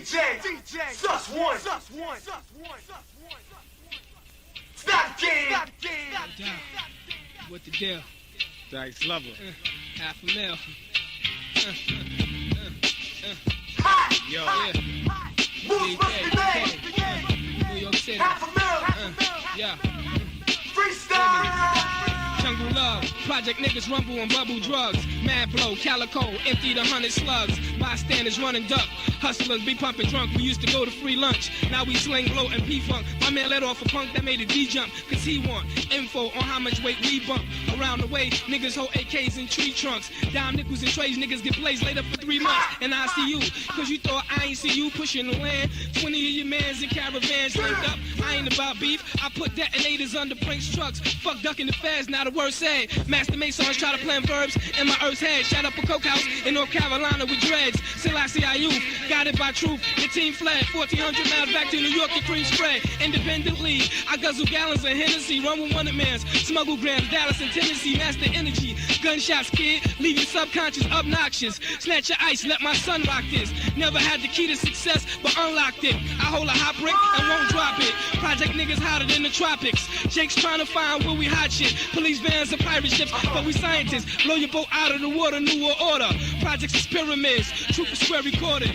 Sus one. Stop game. What the deal? Dice lover. Half a mil. Yo. Moves must be made. New York City. Half a mil. Yeah. Freestyle. Jungle love, project niggas rumble and bubble drugs. Mad blow, calico, empty the 100 slugs. Bystanders running duck, hustlers be pumping drunk. We used to go to free lunch, now we sling blow and P-funk. My man let off a punk that made a D-jump, cause he want info on how much weight we bump. Around the way, niggas hold AKs in tree trunks. Dime nickels and trays, niggas get blazed later for 3 months. And I see you, cause you thought I ain't see you pushing the land. 20 of your mans in caravans linked up. I ain't about beef, I put detonators under Prince trucks. Fuck ducking the feds, now the word said. Master Masons try to plant verbs in my earth's head. Shot up a coke house in North Carolina with dreads. Selassie I youth, guided by truth. The team fled 1,400 miles back to New York, the cream spread. Independently, I guzzle gallons of Hennessy. Run with 100 mans, smuggle grams, Dallas and Tennessee. Master energy, gunshots kid, leave your subconscious obnoxious. Snatch your ice, let my son rock this. Never had the key to success, but unlocked it. I hold a hot brick and won't drop it. Project niggas hotter than the tropics. Jake's trying to find where we hot shit. Police vans and pirate ships, but we scientists. Blow your boat out of the water, new world order. Projects is pyramids, truth is square recorded.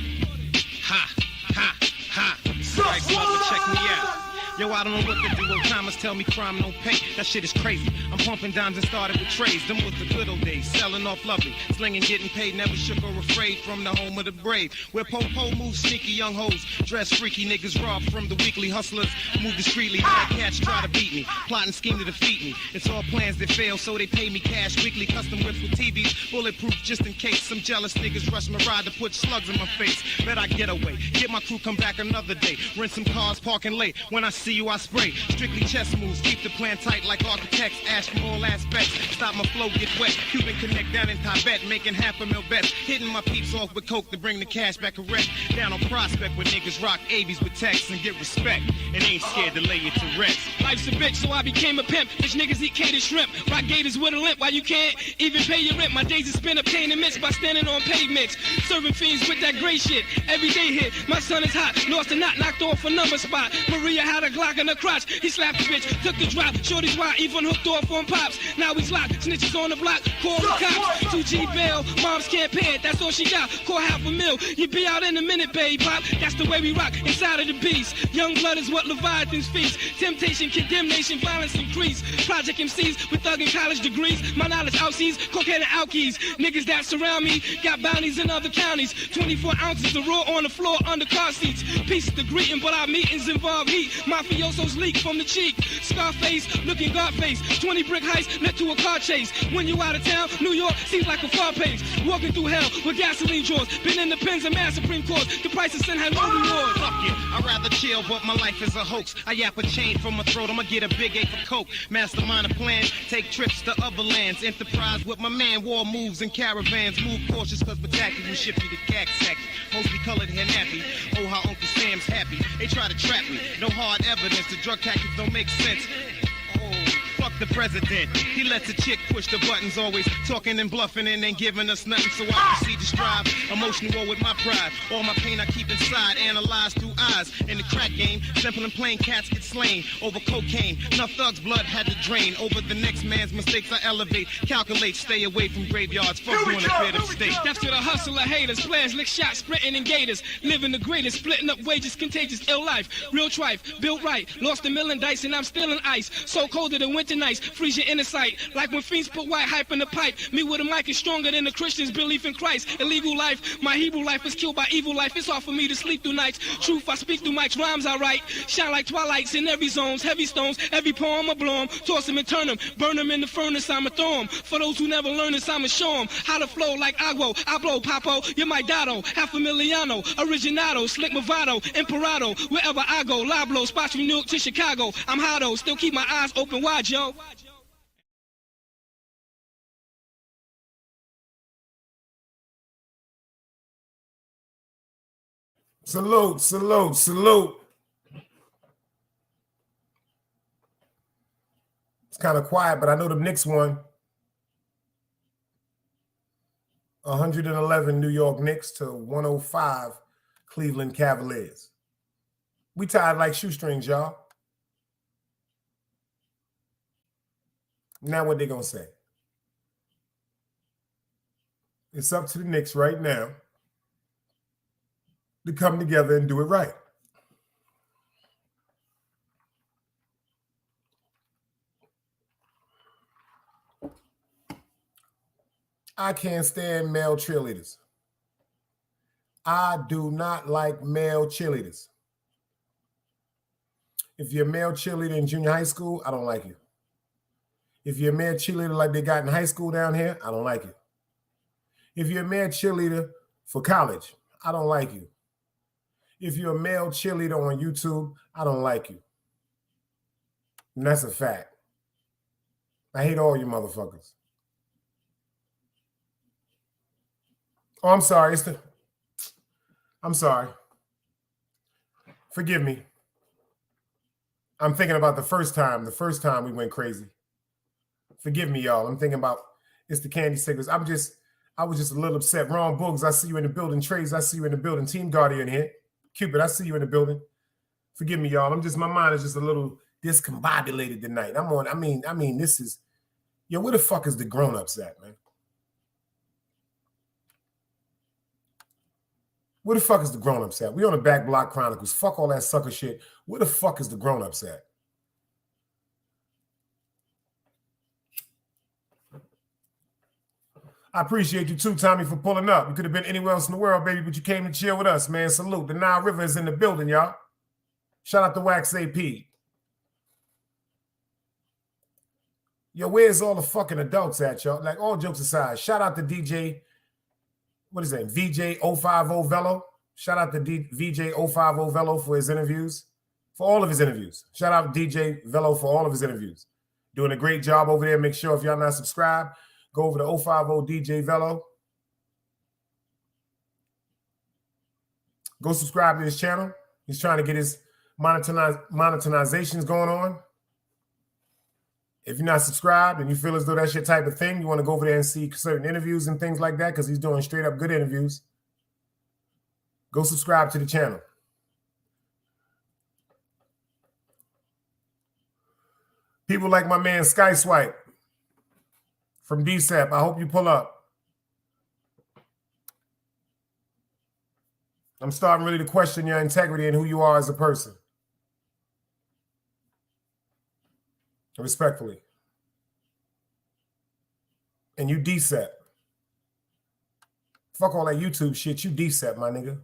Ha, ha, ha. Dice lover, check me out. Yo, I don't know what to do. Old timers tell me crime no pay. That shit is crazy. I'm pumping dimes and started with trades. Them was the good old days. Selling off lovely. Slinging, getting paid. Never shook or afraid from the home of the brave. Where po-po moves sneaky young hoes. Dress freaky niggas robbed from the weekly hustlers. Move discreetly. Bad cats try to beat me. Plotting scheme to defeat me. It's all plans that fail, so they pay me cash weekly. Custom whips with TVs. Bulletproof just in case some jealous niggas rush my ride to put slugs in my face. Bet I get away. Get my crew, come back another day. Rent some cars, parking late. When I see you, I spray. Strictly chess moves, keep the plan tight like architects. Ash from all aspects, stop my flow, get wet. Cuban connect down in Tibet, making $500,000 bets. Hitting my peeps off with coke to bring the cash back correct. Down on Prospect where niggas rock ABs with texts and get respect. And ain't scared to lay it to rest. Life's a bitch, so I became a pimp. Bitch niggas eat catered shrimp. Rock gators with a limp while you can't even pay your rent. My days are spent obtaining mitts by standing on pavements. Serving fiends with that gray shit. Every day hit, my son is hot. Lost a knot, knocked off a number spot. Maria had a Glock in her crotch. He slapped the bitch, took the drop. Shorty's wild, even hooked off on pops. Now he's locked, snitches on the block, call the cops. 2G bail, moms can't pay it, that's all she got. Call $500,000, you be out in a minute, babe pop. That's the way we rock, inside of the beast. Young blood is what Leviathan's feast. Temptation, condemnation, violence increase. Project MCs with thug and college degrees. My knowledge outseas, cocaine and alkies. Niggas that surround me, got bounties in other counties. 24 ounces of raw on the floor under car seats. Pieces to greeting, but our meetings involve heat. Mafiosos leak from the cheek. Scarface, looking God face. 20 brick heist led to a car chase. When you out of town, New York seems like a far pace. Walking through hell with gasoline drawers. Been in the pens and mad Supreme Courts. The price of sin had no reward. Fuck it, I'd rather chill, but my life is a hoax. I yap a chain from my throat, I'ma get a big A for coke. Mastermind a plan, take trips to other lands. Enterprise with my man, war moves and caravans. Move cautious cause my taxi will ship you to Caxacky. Mostly colored hair nappy. Oh, how Uncle Sam's happy. They try to trap me, no hard evidence. The drug tactics don't make sense. Oh, fuck the president. He lets a chick push the buttons, always talking and bluffing and ain't giving us nothing. So I proceed to strive, emotional war with my pride. All my pain I keep inside, analyzed through eyes. In the crack game, simple and plain cats get slain over cocaine. Enough thugs' blood had to drain. Over the next man's mistakes I elevate, calculate, stay away from graveyards. Fuck doing a bit of state. Death to the hustler haters, players lick shots, sprinting in gators. Living the greatest, splitting up wages, contagious, ill life. Real trife, built right, lost a million dice and I'm still in ice. So colder than winter nights, freeze your inner sight. Like when fiends put white hype in the pipe. Me with a mic is stronger than the Christians' belief in Christ. Illegal life, my Hebrew life was killed by evil life. It's hard for me to sleep through nights. Truth, I speak through mics, rhymes I write. Shine like twilights in every zones, heavy stones. Every poem I blow 'em, toss 'em and turn 'em. Burn 'em in the furnace, I'ma throw 'em. For those who never learn this, I'ma show 'em how to flow like agua. I blow, Papo, you're my Dado. $500,000, Originado, Slick Movado, Imperado. Wherever I go, Lablo, spots from New York to Chicago. I'm Hado, still keep my eyes open wide, yo. Salute, salute, salute. It's kind of quiet, but I know the Knicks won. 111 New York Knicks to 105 Cleveland Cavaliers. We tied like shoestrings, y'all. Now what they gonna say? It's up to the Knicks right now to come together and do it right. I can't stand male cheerleaders. I do not like male cheerleaders. If you're a male cheerleader in junior high school, I don't like you. If you're a male cheerleader like they got in high school down here, I don't like you. If you're a male cheerleader for college, I don't like you. If you're a male cheerleader on YouTube, I don't like you. And that's a fact. I hate all you motherfuckers. Oh, I'm sorry. I'm sorry. Forgive me. I'm thinking about the first time we went crazy. Forgive me, y'all. I'm thinking about it's the candy cigarettes. I was just a little upset. Ron Boogs, I see you in the building. Trace, I see you in the building. Team Guardian here. Cupid, I see you in the building. Forgive me, y'all. My mind is just a little discombobulated tonight. This is, yo, where the fuck is the grown-ups at, man? Where the fuck is the grown-ups at? We on the Back Block Chronicles. Fuck all that sucker shit. Where the fuck is the grown-ups at? I appreciate you too, Tommy, for pulling up. You could have been anywhere else in the world, baby, but you came to chill with us, man. Salute. The Nile River is in the building, y'all. Shout out to Wax AP. Yo, where's all the fucking adults at, y'all? Like, all jokes aside, shout out to DJ, what is that, VJ 050 Velo. Shout out to VJ 050 Velo for his interviews, for all of his interviews. Shout out to DJ Velo for all of his interviews. Doing a great job over there. Make sure if y'all not subscribed, go over to 050 DJ Velo. Go subscribe to his channel. He's trying to get his monetizations going on. If you're not subscribed and you feel as though that's your type of thing, you want to go over there and see certain interviews and things like that because he's doing straight up good interviews, go subscribe to the channel. People like my man Sky Swipe from DSAP, I hope you pull up. I'm starting really to question your integrity and who you are as a person. Respectfully. And you DSAP. Fuck all that YouTube shit. You DSAP, my nigga.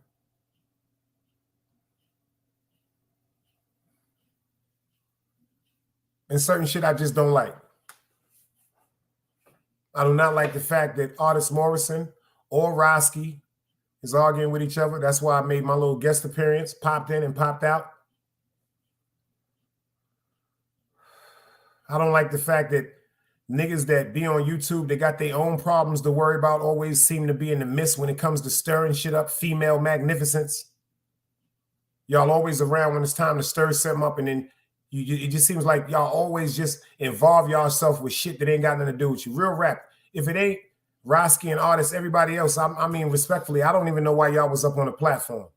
And certain shit I just don't like. I do not like the fact that Artist Morrison or Roski is arguing with each other. That's why I made my little guest appearance, popped in and popped out. I don't like the fact that niggas that be on YouTube, they got their own problems to worry about, always seem to be in the midst when it comes to stirring shit up, female magnificence. Y'all always around when it's time to stir something up, and then it just seems like y'all always just involve yourself with shit that ain't got nothing to do with you. Real rap. If it ain't Roski and Artists, everybody else, I mean, respectfully, I don't even know why y'all was up on the platform.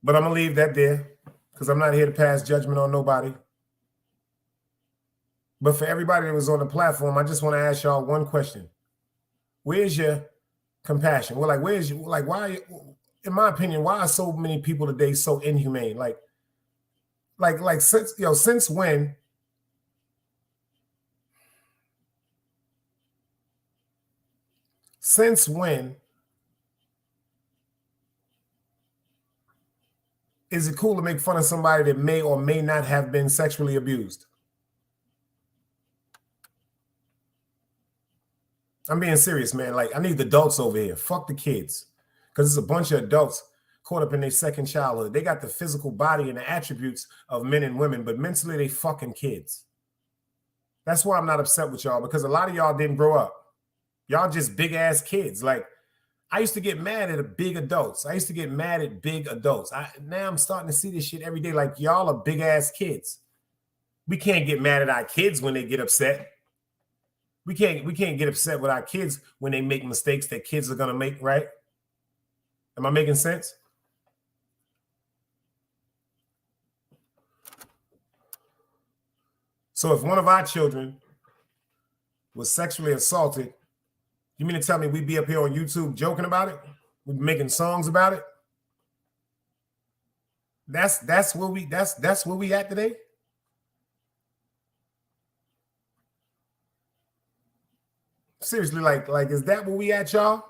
But I'm going to leave that there because I'm not here to pass judgment on nobody. But for everybody that was on the platform, I just want to ask y'all one question. Where's your compassion? Well, like, where's your, like, why, in my opinion, why are so many people today so inhumane? Like since when? Since when is it cool to make fun of somebody that may or may not have been sexually abused? I'm being serious, man. Like, I need the adults over here. Fuck the kids. Because it's a bunch of adults caught up in their second childhood. They got the physical body and the attributes of men and women, but mentally they fucking kids. That's why I'm not upset with y'all, because a lot of y'all didn't grow up. Y'all just big ass kids. Like, I used to get mad at big adults. I used to get mad at big adults. Now I'm starting to see this shit every day. Like, y'all are big ass kids. We can't get mad at our kids when they get upset. We can't get upset with our kids when they make mistakes that kids are gonna make, right? Am I making sense? So if one of our children was sexually assaulted, you mean to tell me we'd be up here on YouTube joking about it? We'd be making songs about it? That's where we at today. Seriously, like is that where we at, y'all?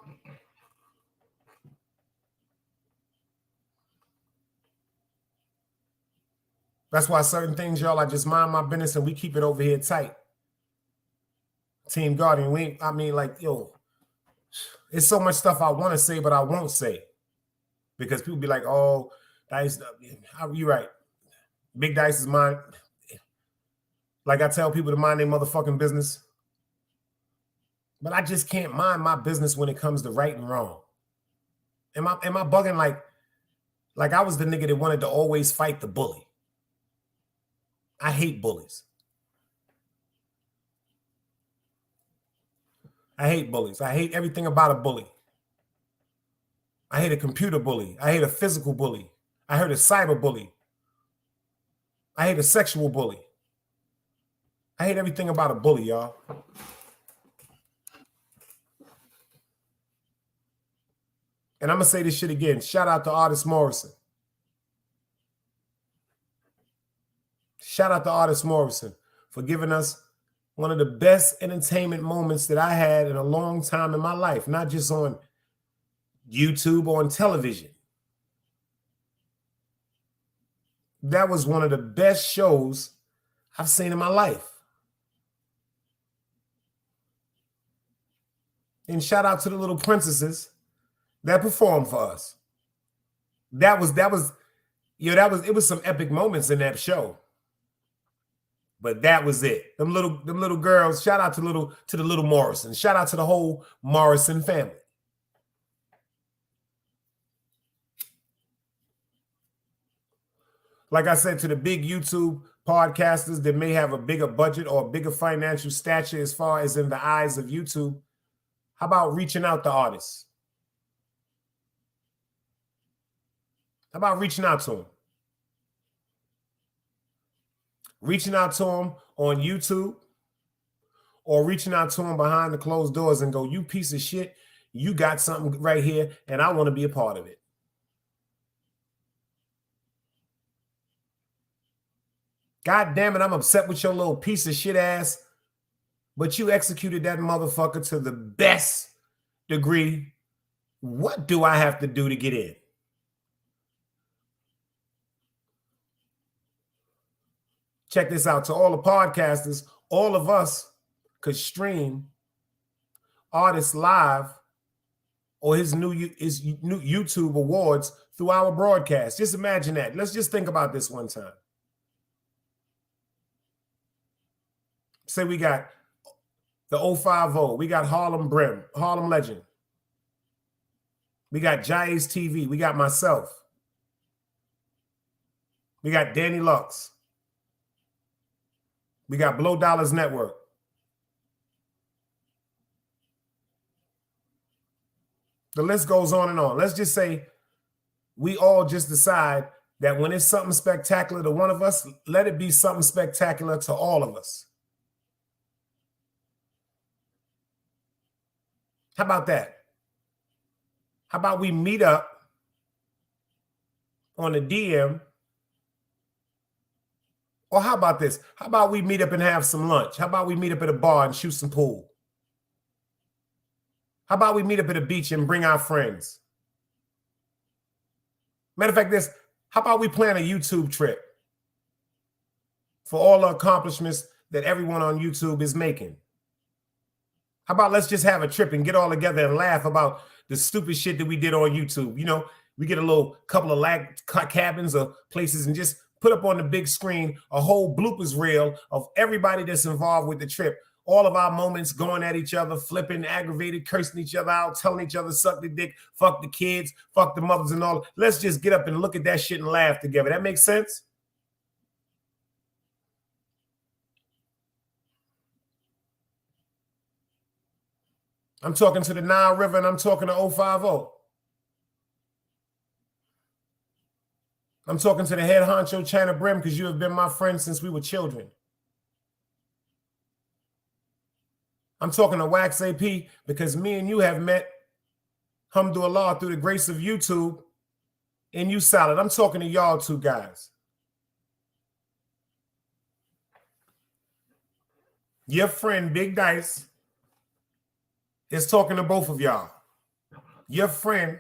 That's why certain things, y'all, I just mind my business and we keep it over here tight. Team Guardian, yo, it's so much stuff I want to say, but I won't say. Because people be like, oh, Dice, you're right. Big Dice is mine. Like I tell people to mind their motherfucking business. But I just can't mind my business when it comes to right and wrong. Am I bugging like I was the nigga that wanted to always fight the bully? I hate bullies. I hate bullies. I hate everything about a bully. I hate a computer bully. I hate a physical bully. I hate a cyber bully. I hate a sexual bully. I hate everything about a bully, y'all. And I'm going to say this shit again. Shout out to Artist Morrison. Shout out to Artist Morrison for giving us one of the best entertainment moments that I had in a long time in my life, not just on YouTube or on television. That was one of the best shows I've seen in my life. And shout out to the little princesses that performed for us. It was some epic moments in that show. But that was it. Them little girls, shout out to the little Morrison. Shout out to the whole Morrison family. Like I said, to the big YouTube podcasters that may have a bigger budget or a bigger financial stature as far as in the eyes of YouTube, how about reaching out to artists? How about reaching out to them? Reaching out to them on YouTube or reaching out to them behind the closed doors and go, you piece of shit, you got something right here and I want to be a part of it. God damn it, I'm upset with your little piece of shit ass, but you executed that motherfucker to the best degree. What do I have to do to get in? Check this out. To all the podcasters, all of us could stream Artists Live or his new YouTube awards through our broadcast. Just imagine that. Let's just think about this one time. Say we got the 050. We got Harlem Brim, Harlem Legend. We got Jai's TV. We got myself. We got Danny Lux. We got Blow Dollars Network. The list goes on and on. Let's just say we all just decide that when it's something spectacular to one of us, let it be something spectacular to all of us. How about that? How about we meet up on the DM? Or how about this? How about we meet up and have some lunch? How about we meet up at a bar and shoot some pool? How about we meet up at a beach and bring our friends? Matter of fact, how about we plan a YouTube trip for all the accomplishments that everyone on YouTube is making? How about let's just have a trip and get all together and laugh about the stupid shit that we did on YouTube? You know, we get a little couple of cabins or places and just put up on the big screen a whole bloopers reel of everybody that's involved with the trip. All of our moments going at each other, flipping, aggravated, cursing each other out, telling each other, suck the dick, fuck the kids, fuck the mothers and all. Let's just get up and look at that shit and laugh together. That makes sense? I'm talking to the Nile River and I'm talking to 050. I'm talking to the head honcho China Brim because you have been my friend since we were children. I'm talking to Wax AP because me and you have met, alhamdulillah, through the grace of YouTube, and you solid. I'm talking to y'all two guys. Your friend Big Dice is talking to both of y'all. Your friend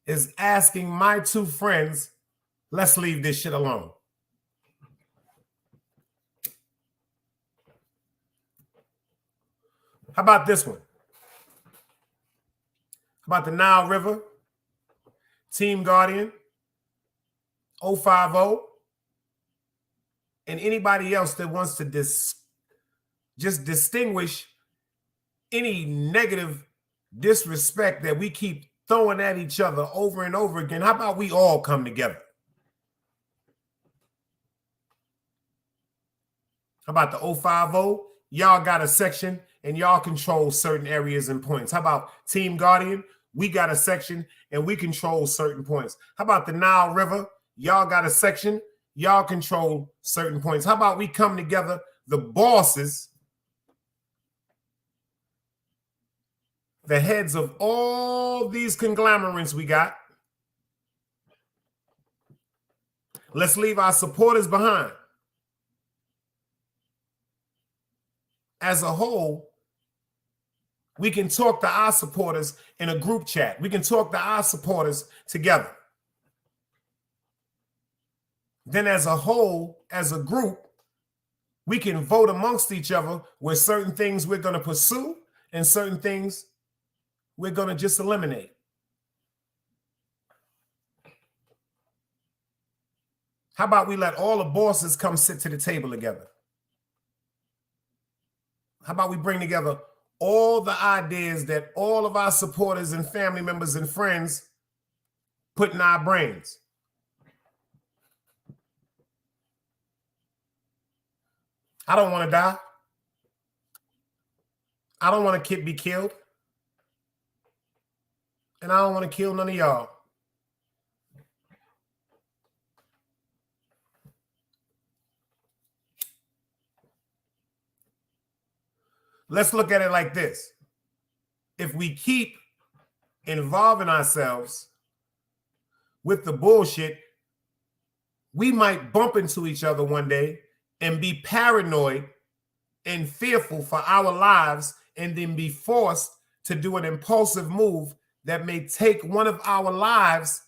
is asking my two friends, let's leave this shit alone. How about this one? How about the Nile River, Team Guardian, 050, and anybody else that wants to just distinguish any negative disrespect that we keep throwing at each other over and over again? How about we all come together? How about the 050? Y'all got a section and y'all control certain areas and points. How about Team Guardian? We got a section and we control certain points. How about the Nile River? Y'all got a section, y'all control certain points. How about we come together, the bosses, the heads of all these conglomerates we got. Let's leave our supporters behind. As a whole, we can talk to our supporters in a group chat. We can talk to our supporters together. Then as a whole, as a group, we can vote amongst each other with certain things we're going to pursue and certain things we're going to just eliminate. How about we let all the bosses come sit to the table together? How about we bring together all the ideas that all of our supporters and family members and friends put in our brains? I don't want to die. I don't want to be killed. And I don't want to kill none of y'all. Let's look at it like this. If we keep involving ourselves with the bullshit, we might bump into each other one day and be paranoid and fearful for our lives and then be forced to do an impulsive move that may take one of our lives,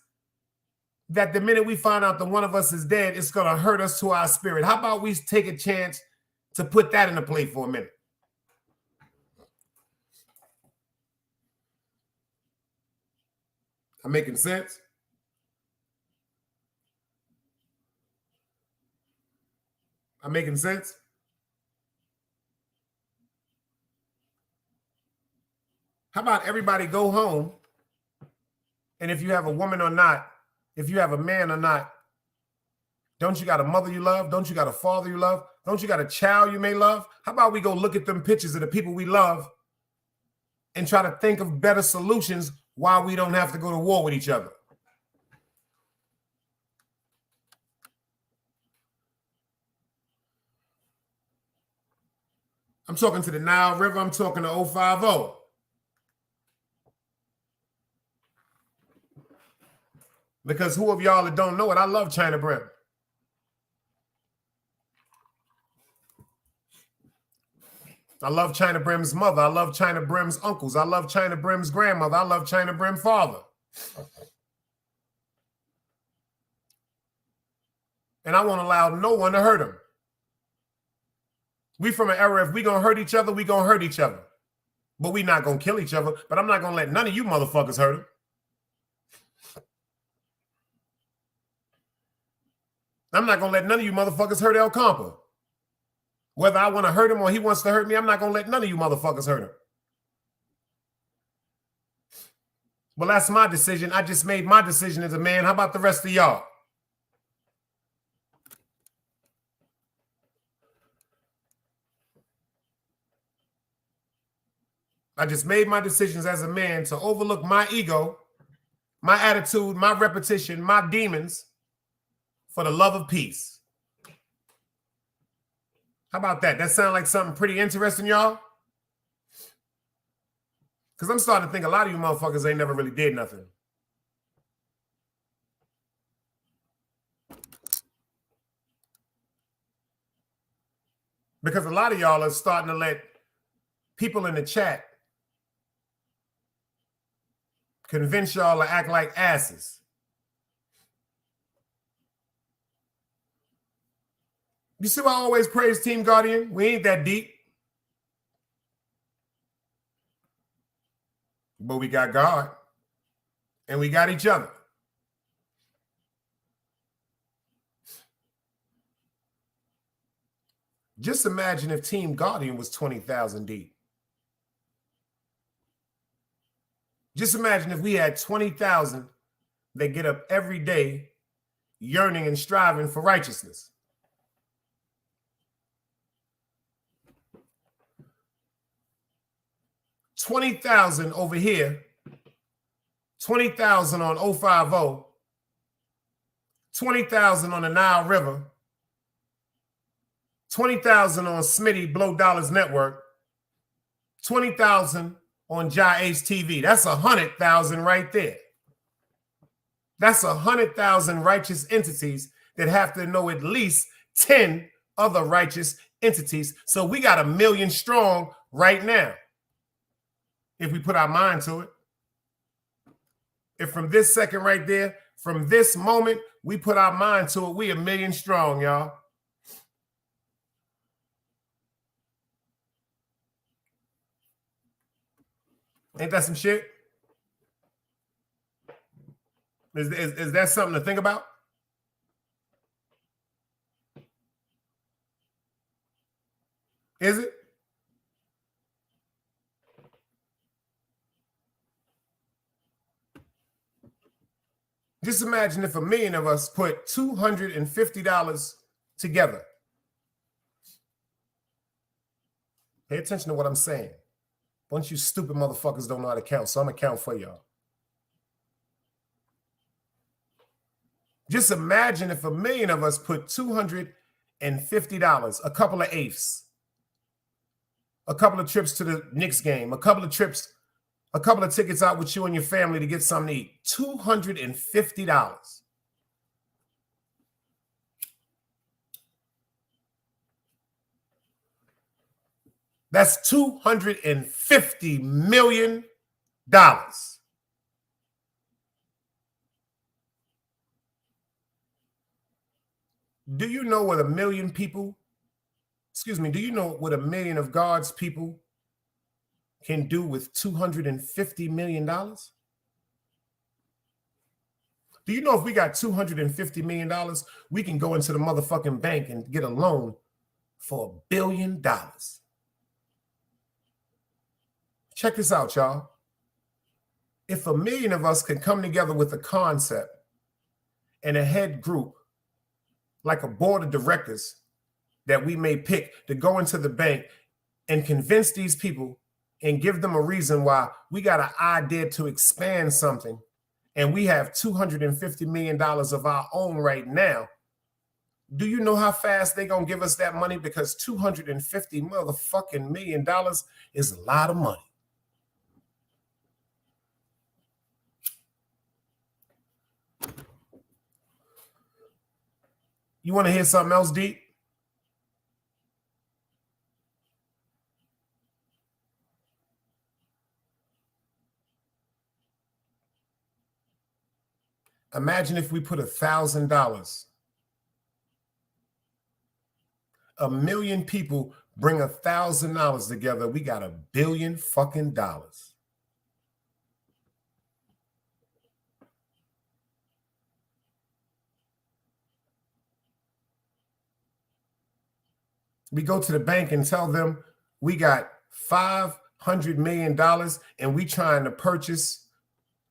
that the minute we find out that one of us is dead, it's going to hurt us to our spirit. How about we take a chance to put that into play for a minute? I'm making sense? I'm making sense? How about everybody go home, and if you have a woman or not, if you have a man or not, don't you got a mother you love? Don't you got a father you love? Don't you got a child you may love? How about we go look at them pictures of the people we love and try to think of better solutions while we don't have to go to war with each other? I'm talking to the Nile River. I'm talking to 050. Because who of y'all that don't know it, I love China Brim. I love China Brim's mother. I love China Brim's uncles. I love China Brim's grandmother. I love China Brim's father. And I won't allow no one to hurt him. We from an era, if we gonna hurt each other, we gonna hurt each other. But we not gonna kill each other. But I'm not gonna let none of you motherfuckers hurt him. I'm not gonna let none of you motherfuckers hurt El Compa. Whether I want to hurt him or he wants to hurt me, I'm not going to let none of you motherfuckers hurt him. Well, that's my decision. I just made my decision as a man. How about the rest of y'all? I just made my decisions as a man to overlook my ego, my attitude, my repetition, my demons for the love of peace. How about that? That sound like something pretty interesting, y'all? Because I'm starting to think a lot of you motherfuckers ain't never really did nothing. Because a lot of y'all are starting to let people in the chat convince y'all to act like asses. You see why I always praise Team Guardian? We ain't that deep. But we got God. And we got each other. Just imagine if Team Guardian was 20,000 deep. Just imagine if we had 20,000 that get up every day yearning and striving for righteousness. $20,000 over here, 20,000 on 050, 20,000 on the Nile River, 20,000 on Smitty Blow Dollars Network, 20,000 on Jai Ace TV. That's 100,000 right there. That's 100,000 righteous entities that have to know at least 10 other righteous entities. So we got 1 million strong right now. If we put our mind to it. If from this second right there, from this moment, we put our mind to it, we 1 million strong, y'all. Ain't that some shit? Is that something to think about? Is it? Just imagine if 1 million of us put $250 together. Pay attention to what I'm saying. A bunch of you stupid motherfuckers don't know how to count, so I'm going to count for y'all. Just imagine if 1 million of us put $250, a couple of eighths, a couple of trips to the Knicks game, a couple of trips, a couple of tickets out with you and your family to get something to eat. $250. That's $250 million. Do you know what 1 million people, do you know what 1 million of God's people can do with $250 million? Do you know if we got $250 million, we can go into the motherfucking bank and get a loan for $1 billion? Check this out, y'all. If 1 million of us can come together with a concept and a head group, like a board of directors that we may pick to go into the bank and convince these people and give them a reason why we got an idea to expand something, and we have $250 million of our own right now, do you know how fast they're going to give us that money? Because $250 motherfucking million is a lot of money. You want to hear something else deep? Imagine if we put $1,000. 1 million people bring $1,000 together. We got $1 billion fucking dollars. We go to the bank and tell them we got $500 million and we trying to purchase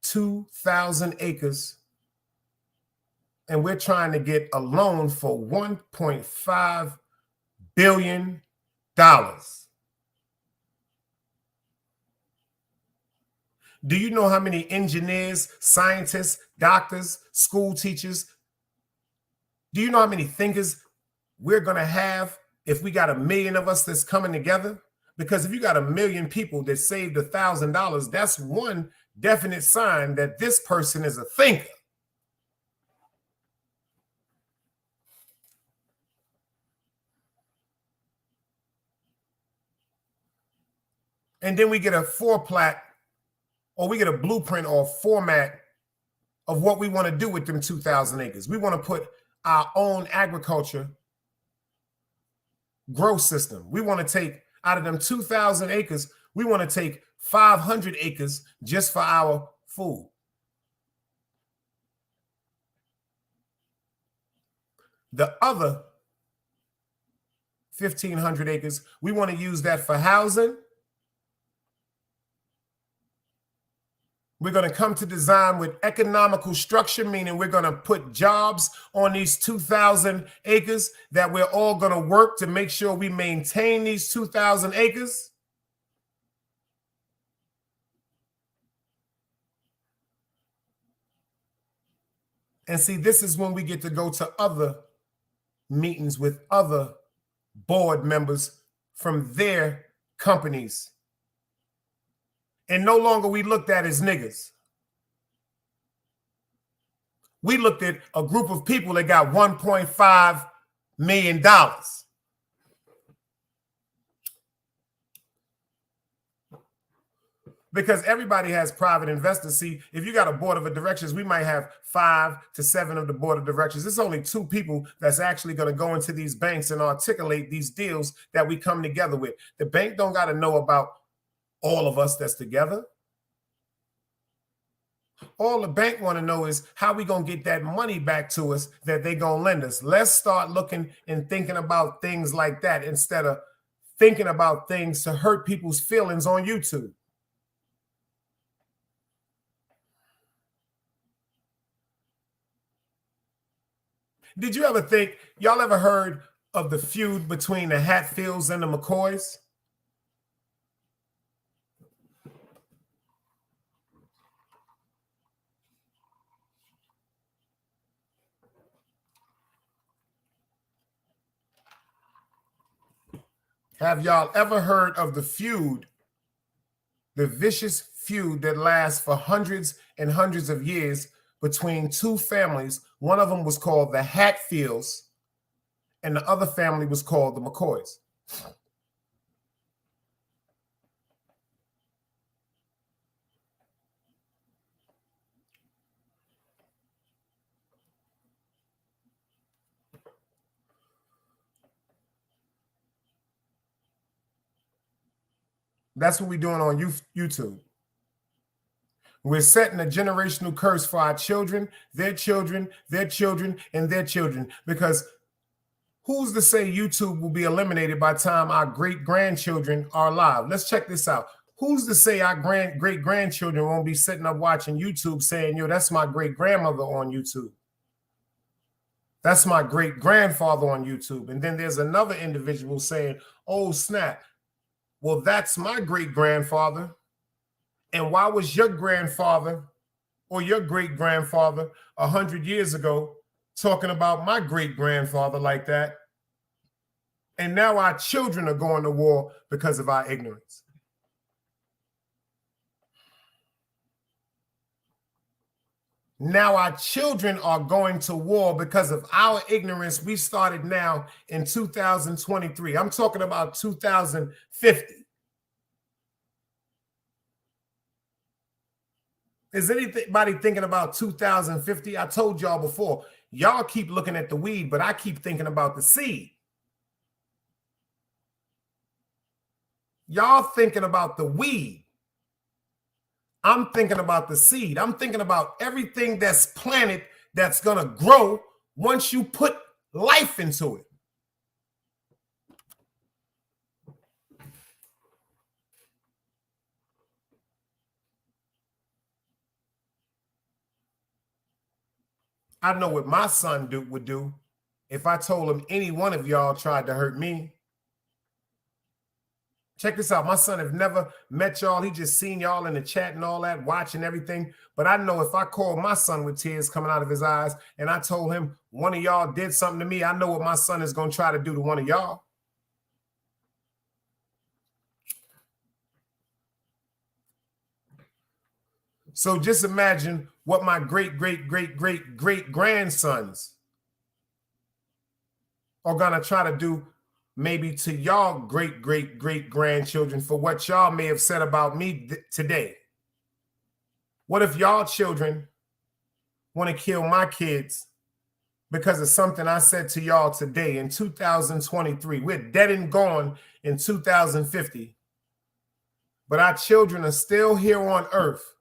2,000 acres. And we're trying to get a loan for $1.5 billion. Do you know how many engineers, scientists, doctors, school teachers? Do you know how many thinkers we're going to have if we got 1 million of us that's coming together? Because if you got 1 million people that saved $1,000, that's one definite sign that this person is a thinker. And then we get a four-plat, or we get a blueprint or format of what we want to do with them 2,000 acres. We want to put our own agriculture growth system. We want to take out of them 2,000 acres, we want to take 500 acres just for our food. The other 1,500 acres, we want to use that for housing. We're going to come to design with economical structure, meaning we're going to put jobs on these 2,000 acres that we're all going to work to make sure we maintain these 2,000 acres. And see, this is when we get to go to other meetings with other board members from their companies. And no longer we looked at as niggas. We looked at a group of people that got $1.5 million. Because everybody has private investors. See, if you got a board of directors, we might have 5 to 7 of the board of directors. It's only 2 people that's actually going to go into these banks and articulate these deals that we come together with. The bank don't got to know about all of us that's together. All the bank want to know is how we going to get that money back to us that they going to lend us. Let's start looking and thinking about things like that instead of thinking about things to hurt people's feelings on YouTube. Did you ever think, y'all ever heard of the feud between the Hatfields and the McCoys? Have y'all ever heard of the feud, the vicious feud that lasts for hundreds and hundreds of years between 2 families? One of them was called the Hatfields, and the other family was called the McCoys. That's what we're doing on YouTube. We're setting a generational curse for our children, their children, their children, and their children. Because who's to say YouTube will be eliminated by the time our great-grandchildren are alive? Let's check this out. Who's to say our great-grandchildren won't be sitting up watching YouTube saying, yo, that's my great-grandmother on YouTube. That's my great-grandfather on YouTube. And then there's another individual saying, oh, snap. Well, that's my great-grandfather. And why was your grandfather or your great-grandfather 100 years ago talking about my great-grandfather like that? And now our children are going to war because of our ignorance. Now our children are going to war because of our ignorance. We started now in 2023. I'm talking about 2050. Is anybody thinking about 2050? I told y'all before, y'all keep looking at the weed, but I keep thinking about the seed. Y'all thinking about the weed. I'm thinking about the seed. I'm thinking about everything that's planted that's going to grow once you put life into it. I know what my son would do if I told him any one of y'all tried to hurt me. Check this out. My son have never met y'all. He just seen y'all in the chat and all that, watching everything. But I know if I called my son with tears coming out of his eyes and I told him one of y'all did something to me, I know what my son is going to try to do to one of y'all. So just imagine what my great-great-great-great-great-grandsons are going to try to do maybe to y'all great-great-great-grandchildren for what y'all may have said about me today. What if y'all children want to kill my kids because of something I said to y'all today in 2023? We're dead and gone in 2050, but our children are still here on earth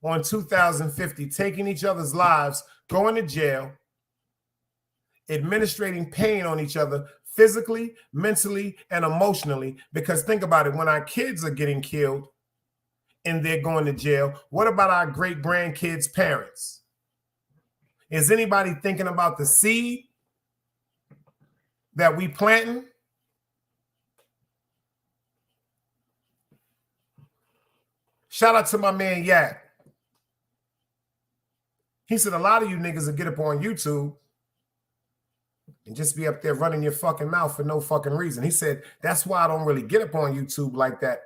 on 2050, taking each other's lives, going to jail, administrating pain on each other physically, mentally, and emotionally. Because think about it, when our kids are getting killed and they're going to jail, what about our great-grandkids' parents? Is anybody thinking about the seed that we planting? Shout out to my man Yak. He said a lot of you niggas will get up on YouTube and just be up there running your fucking mouth for no fucking reason. He said, that's why I don't really get up on YouTube like that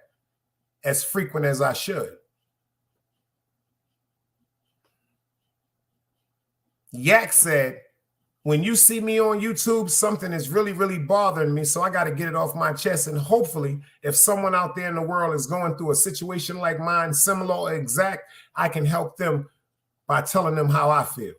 as frequent as I should. Yak said, when you see me on YouTube, something is really, really bothering me, so I got to get it off my chest. And hopefully, if someone out there in the world is going through a situation like mine, similar or exact, I can help them by telling them how I feel.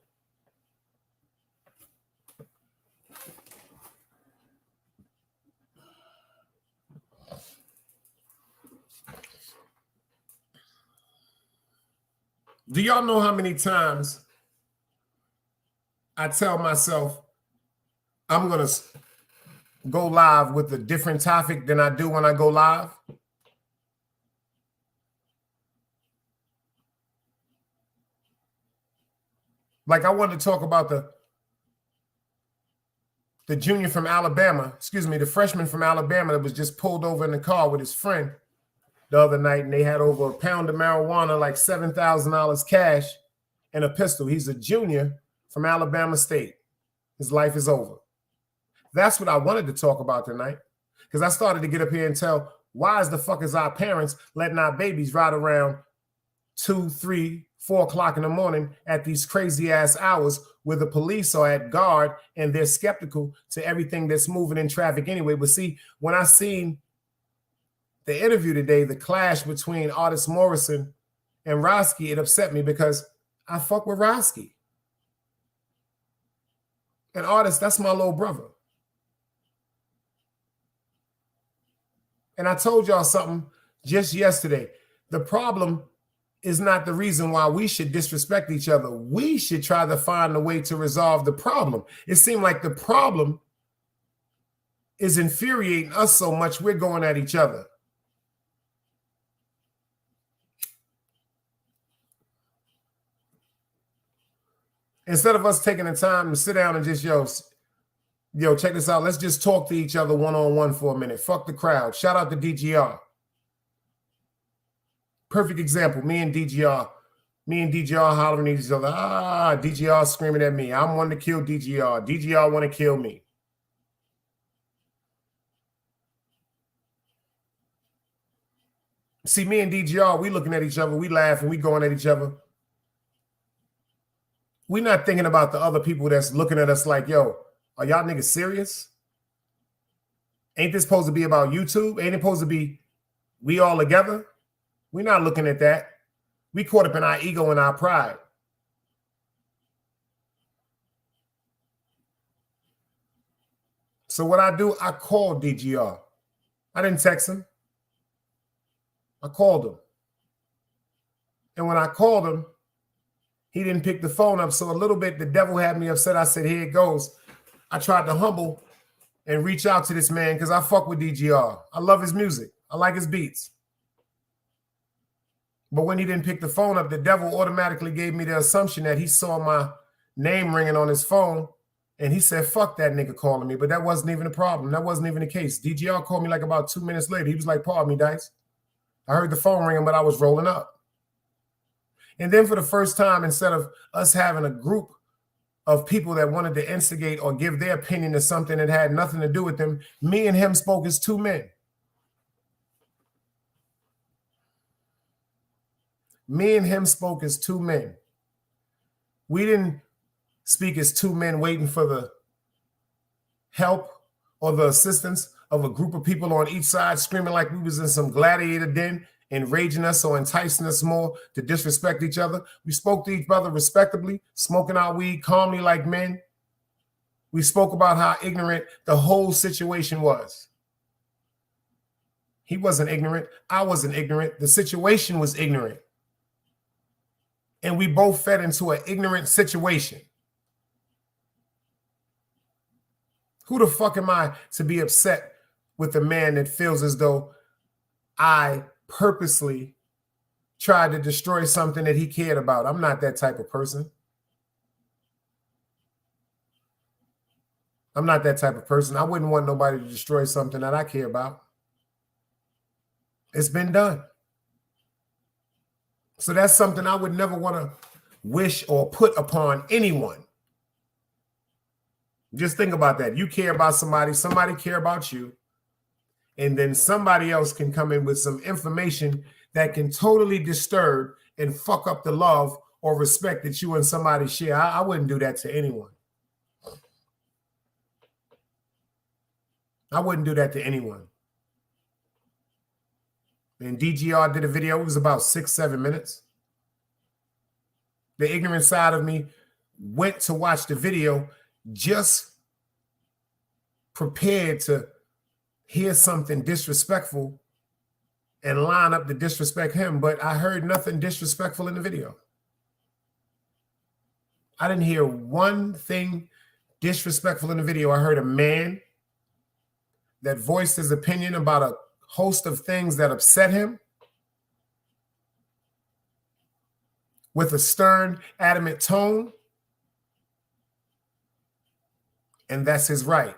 Do y'all know how many times I tell myself I'm going to go live with a different topic than I do when I go live? Like I wanted to talk about the junior from Alabama, the freshman from Alabama that was just pulled over in the car with his friend the other night, and they had over a pound of marijuana, like $7,000 cash, and a pistol. He's a junior from Alabama State. His life is over. That's what I wanted to talk about tonight, because I started to get up here and tell, why is the fuck is our parents letting our babies ride around 2, 3, 4 o'clock in the morning at these crazy ass hours where the police are at guard and they're skeptical to everything that's moving in traffic anyway? But see, when I seen the interview today, the clash between Artist Morrison and Roski, it upset me because I fuck with Roski. And Artist, that's my little brother. And I told y'all something just yesterday. The problem is not the reason why we should disrespect each other. We should try to find a way to resolve the problem. It seemed like the problem is infuriating us so much we're going at each other. Instead of us taking the time to sit down and just, yo, check this out. Let's just talk to each other one-on-one for a minute. Fuck the crowd. Shout out to DGR. Perfect example. Me and DGR hollering at each other. DGR screaming at me. I'm one to kill DGR. DGR want to kill me. See, me and DGR, we looking at each other. We laughing. We going at each other. We not thinking about the other people that's looking at us like, yo, are y'all niggas serious? Ain't this supposed to be about YouTube? Ain't it supposed to be we all together? We're not looking at that. We caught up in our ego and our pride. So what I do, I called DGR. I didn't text him. I called him. And when I called him, he didn't pick the phone up. So a little bit, the devil had me upset. I said, here it goes. I tried to humble and reach out to this man because I fuck with DGR. I love his music. I like his beats. But when he didn't pick the phone up, the devil automatically gave me the assumption that he saw my name ringing on his phone And he said, fuck that nigga calling me. But that wasn't even a problem. That wasn't even the case. DGR called me like about 2 minutes later. He was like, pardon me, Dice. I heard the phone ringing, but I was rolling up. And then for the first time, instead of us having a group of people that wanted to instigate or give their opinion to something that had nothing to do with them, me and him spoke as two men. Me and him spoke as two men. We didn't speak as two men waiting for the help or the assistance of a group of people on each side screaming like we was in some gladiator den, enraging us or enticing us more to disrespect each other. We spoke to each other respectably, smoking our weed calmly like men. We spoke about how ignorant the whole situation was. He wasn't ignorant. I wasn't ignorant. The situation was ignorant. And we both fed into an ignorant situation. Who the fuck am I to be upset with a man that feels as though I purposely tried to destroy something that he cared about? I'm not that type of person. I'm not that type of person. I wouldn't want nobody to destroy something that I care about. It's been done. So that's something I would never want to wish or put upon anyone. Just think about that. You care about somebody, somebody care about you, and then somebody else can come in with some information that can totally disturb and fuck up the love or respect that you and somebody share. I wouldn't do that to anyone. I wouldn't do that to anyone. And DGR did a video. It was about 6-7 minutes. The ignorant side of me went to watch the video just prepared to hear something disrespectful and line up to disrespect him. But I heard nothing disrespectful in the video. I didn't hear one thing disrespectful in the video. I heard a man that voiced his opinion about a host of things that upset him with a stern, adamant tone. And that's his right.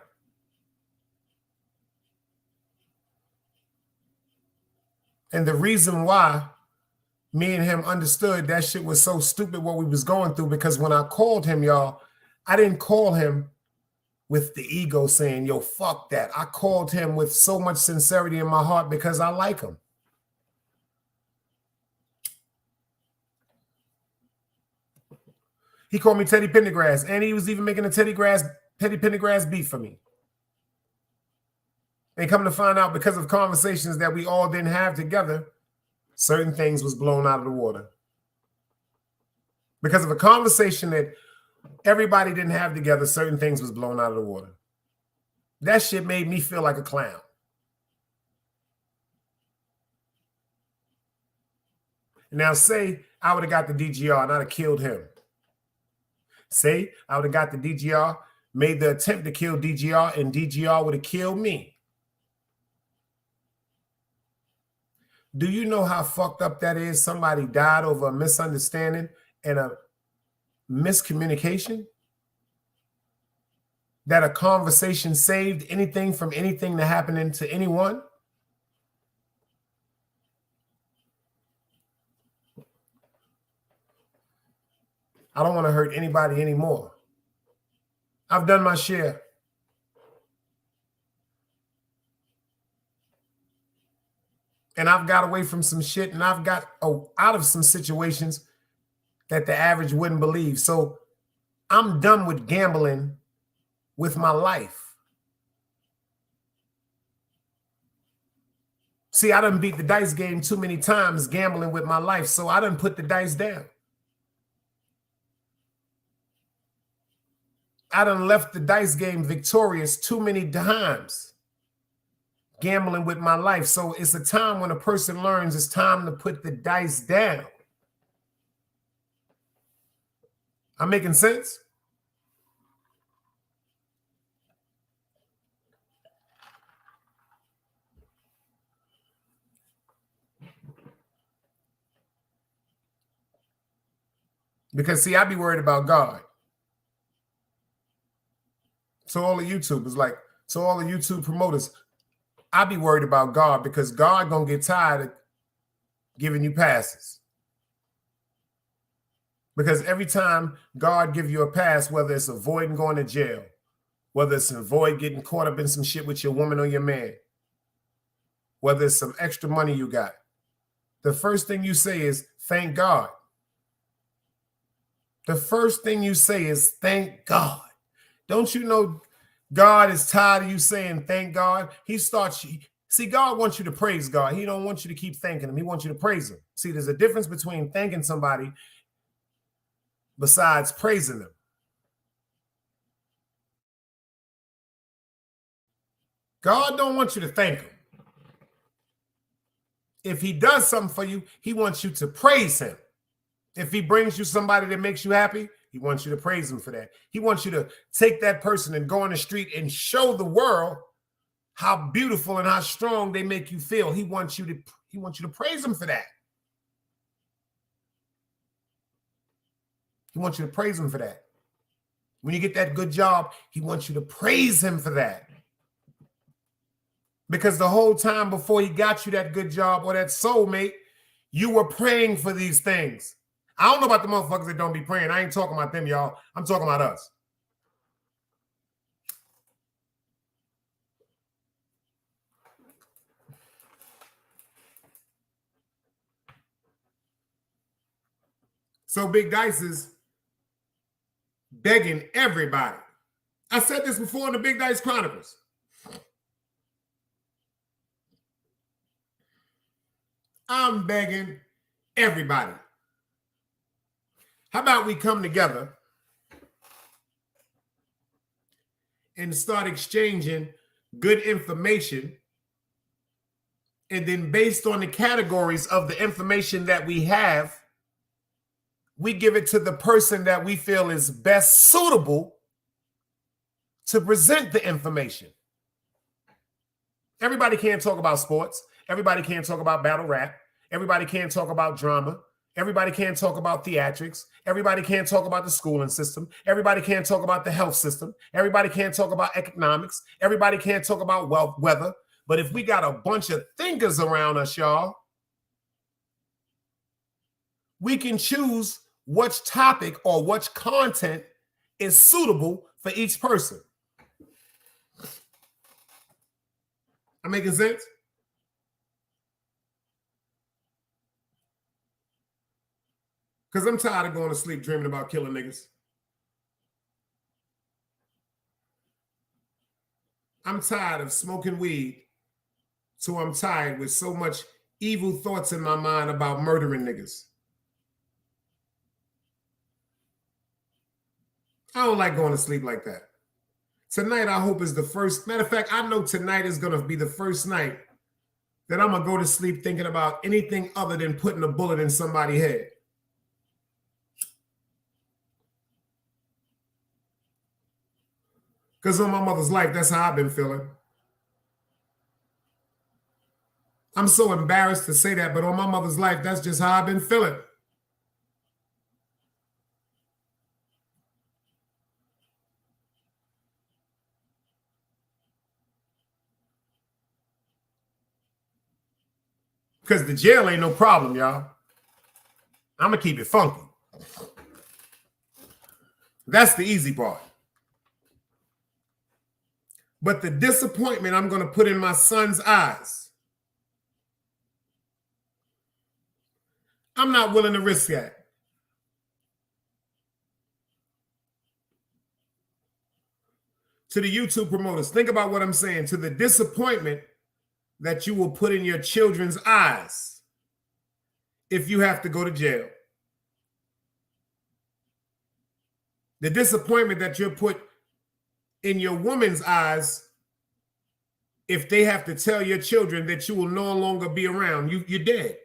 And the reason why me and him understood that shit was so stupid what we was going through, because when I called him, y'all, I didn't call him with the ego saying, yo, fuck that. I called him with so much sincerity in my heart because I like him. He called me Teddy Pendergrass, and he was even making a Teddy Pendergrass beat for me. And come to find out, because of conversations that we all didn't have together, certain things was blown out of the water. Because of a conversation that everybody didn't have together, certain things was blown out of the water. That shit made me feel like a clown. Now, say I would have got the DGR and I'd have killed him. Say I would have got the DGR, made the attempt to kill DGR, and DGR would have killed me. Do you know how fucked up that is? Somebody died over a misunderstanding and a miscommunication? That a conversation saved anything from anything to happening to anyone? I don't want to hurt anybody anymore. I've done my share. And I've got away from some shit, and I've got out of some situations that the average wouldn't believe. So I'm done with gambling with my life. See, I done beat the dice game too many times gambling with my life, so I done put the dice down. I done left the dice game victorious too many times gambling with my life. So it's a time when a person learns it's time to put the dice down. I'm making sense? Because, see, I be worried about God. to all the YouTubers, like to all the YouTube promoters, I be worried about God because God gonna get tired of giving you passes. Because every time God give you a pass, whether it's avoiding going to jail, whether it's avoid getting caught up in some shit with your woman or your man, whether it's some extra money you got, the first thing you say is, thank God. The first thing you say is, thank God. Don't you know God is tired of you saying, thank God? He starts, see, God wants you to praise God. He don't want you to keep thanking him. He wants you to praise him. See, there's a difference between thanking somebody besides praising them. God don't want you to thank him. If he does something for you, he wants you to praise him. If he brings you somebody that makes you happy, he wants you to praise him for that. He wants you to take that person and go on the street and show the world how beautiful and how strong they make you feel. He wants you to praise him for that. He wants you to praise him for that. When you get that good job, he wants you to praise him for that. Because the whole time before he got you that good job or that soulmate, you were praying for these things. I don't know about the motherfuckers that don't be praying. I ain't talking about them, y'all. I'm talking about us. So Big Dice is begging everybody. I said this before in the Big Dice Chronicles. I'm begging everybody. How about we come together and start exchanging good information, and then based on the categories of the information that we have, we give it to the person that we feel is best suitable to present the information. Everybody can't talk about sports. Everybody can't talk about battle rap. Everybody can't talk about drama. Everybody can't talk about theatrics. Everybody can't talk about the schooling system. Everybody can't talk about the health system. Everybody can't talk about economics. Everybody can't talk about weather. But if we got a bunch of thinkers around us, y'all, we can choose which topic or which content is suitable for each person. I'm making sense? Because I'm tired of going to sleep dreaming about killing niggas. I'm tired of smoking weed, so I'm tired with so much evil thoughts in my mind about murdering niggas. I don't like going to sleep like that. Tonight, I hope is the first. Matter of fact, I know tonight is going to be the first night that I'm going to go to sleep thinking about anything other than putting a bullet in somebody's head. Because on my mother's life, that's how I've been feeling. I'm so embarrassed to say that, but on my mother's life, that's just how I've been feeling. Because the jail ain't no problem, y'all. I'm going to keep it funky. That's the easy part. But the disappointment I'm going to put in my son's eyes, I'm not willing to risk that. To the YouTube promoters, think about what I'm saying. To the disappointment that you will put in your children's eyes if you have to go to jail. The disappointment that you'll put in your woman's eyes if they have to tell your children that you will no longer be around. You're dead.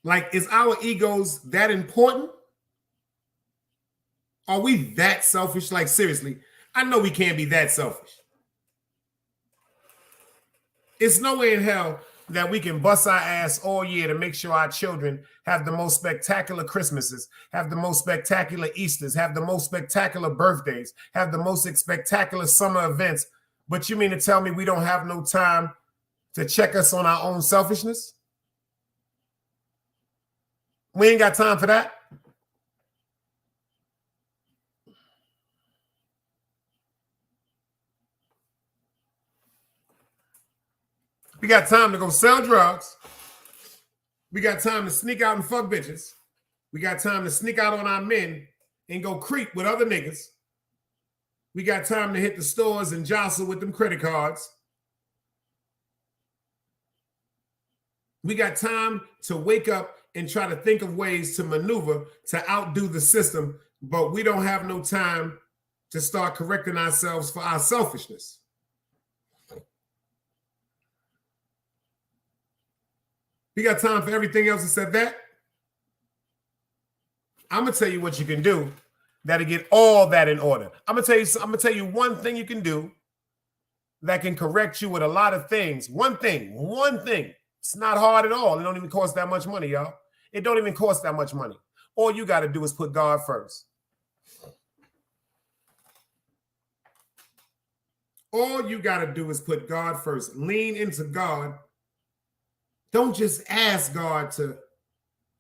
Like, is our egos that important? Are we that selfish? Like, seriously, I know we can't be that selfish. It's no way in hell that we can bust our ass all year to make sure our children have the most spectacular Christmases, have the most spectacular Easters, have the most spectacular birthdays, have the most spectacular summer events. But you mean to tell me we don't have no time to check us on our own selfishness? We ain't got time for that. We got time to go sell drugs. We got time to sneak out and fuck bitches. We got time to sneak out on our men and go creep with other niggas. We got time to hit the stores and jostle with them credit cards. We got time to wake up and try to think of ways to maneuver to outdo the system, but we don't have no time to start correcting ourselves for our selfishness. We got time for everything else except that. I'm gonna tell you what you can do that'll get all that in order. I'm gonna tell you one thing you can do that can correct you with a lot of things. One thing. It's not hard at all. It don't even cost that much money, y'all. It don't even cost that much money. All you got to do is put God first. All you got to do is put God first. Lean into God. Don't just ask God to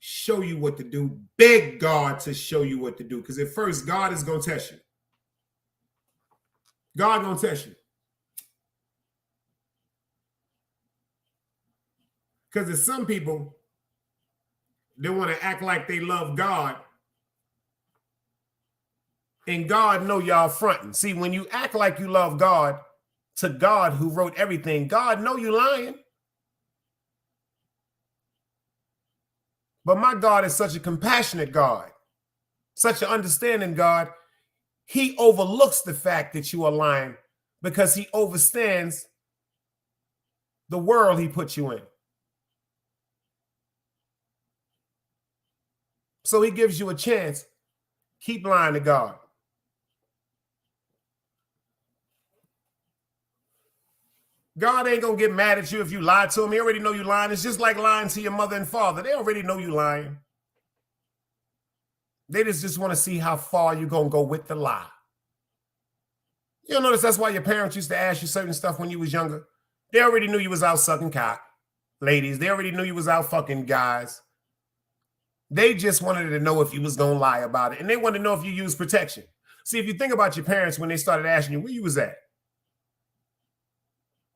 show you what to do. Beg God to show you what to do. Because at first, God is going to test you. God going to test you. Because there's some people, they want to act like they love God. And God know y'all fronting. See, when you act like you love God to God who wrote everything, God know you lying. But my God is such a compassionate God, such an understanding God. He overlooks the fact that you are lying because he understands the world he put you in. So he gives you a chance. Keep lying to God. God ain't going to get mad at you if you lie to him. He already know you lying. It's just like lying to your mother and father. They already know you lying. They just want to see how far you're going to go with the lie. You'll notice that's why your parents used to ask you certain stuff when you was younger. They already knew you was out sucking cock. Ladies, they already knew you was out fucking guys. They just wanted to know if you was going to lie about it. And they wanted to know if you used protection. See, if you think about your parents when they started asking you, where you was at?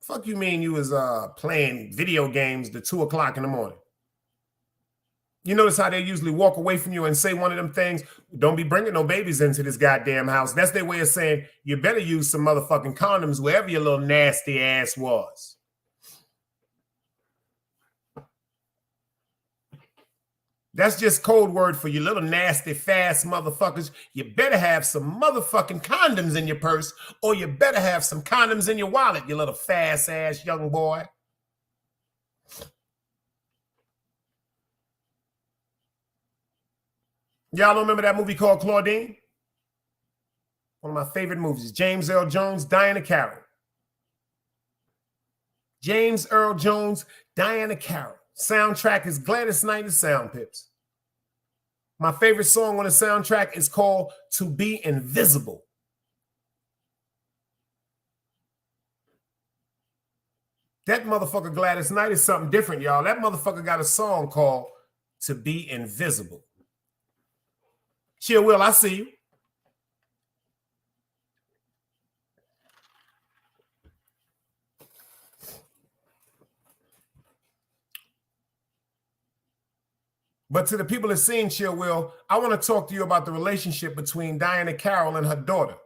Fuck you mean you was playing video games to 2 o'clock in the morning? You notice how they usually walk away from you and say one of them things, don't be bringing no babies into this goddamn house. That's their way of saying, you better use some motherfucking condoms wherever your little nasty ass was. That's just code word for you little nasty, fast motherfuckers. You better have some motherfucking condoms in your purse, or you better have some condoms in your wallet, you little fast ass young boy. Y'all don't remember that movie called Claudine? One of my favorite movies. James Earl Jones, Diana Carroll. James Earl Jones, Diana Carroll. Soundtrack is Gladys Knight and Sound Pips. My favorite song on the soundtrack is called To Be Invisible. That motherfucker Gladys Knight is something different, y'all. That motherfucker got a song called To Be Invisible. Chill, Will, I see you. But to the people that seen Chill Will, I want to talk to you about the relationship between Diana Carroll and her daughter.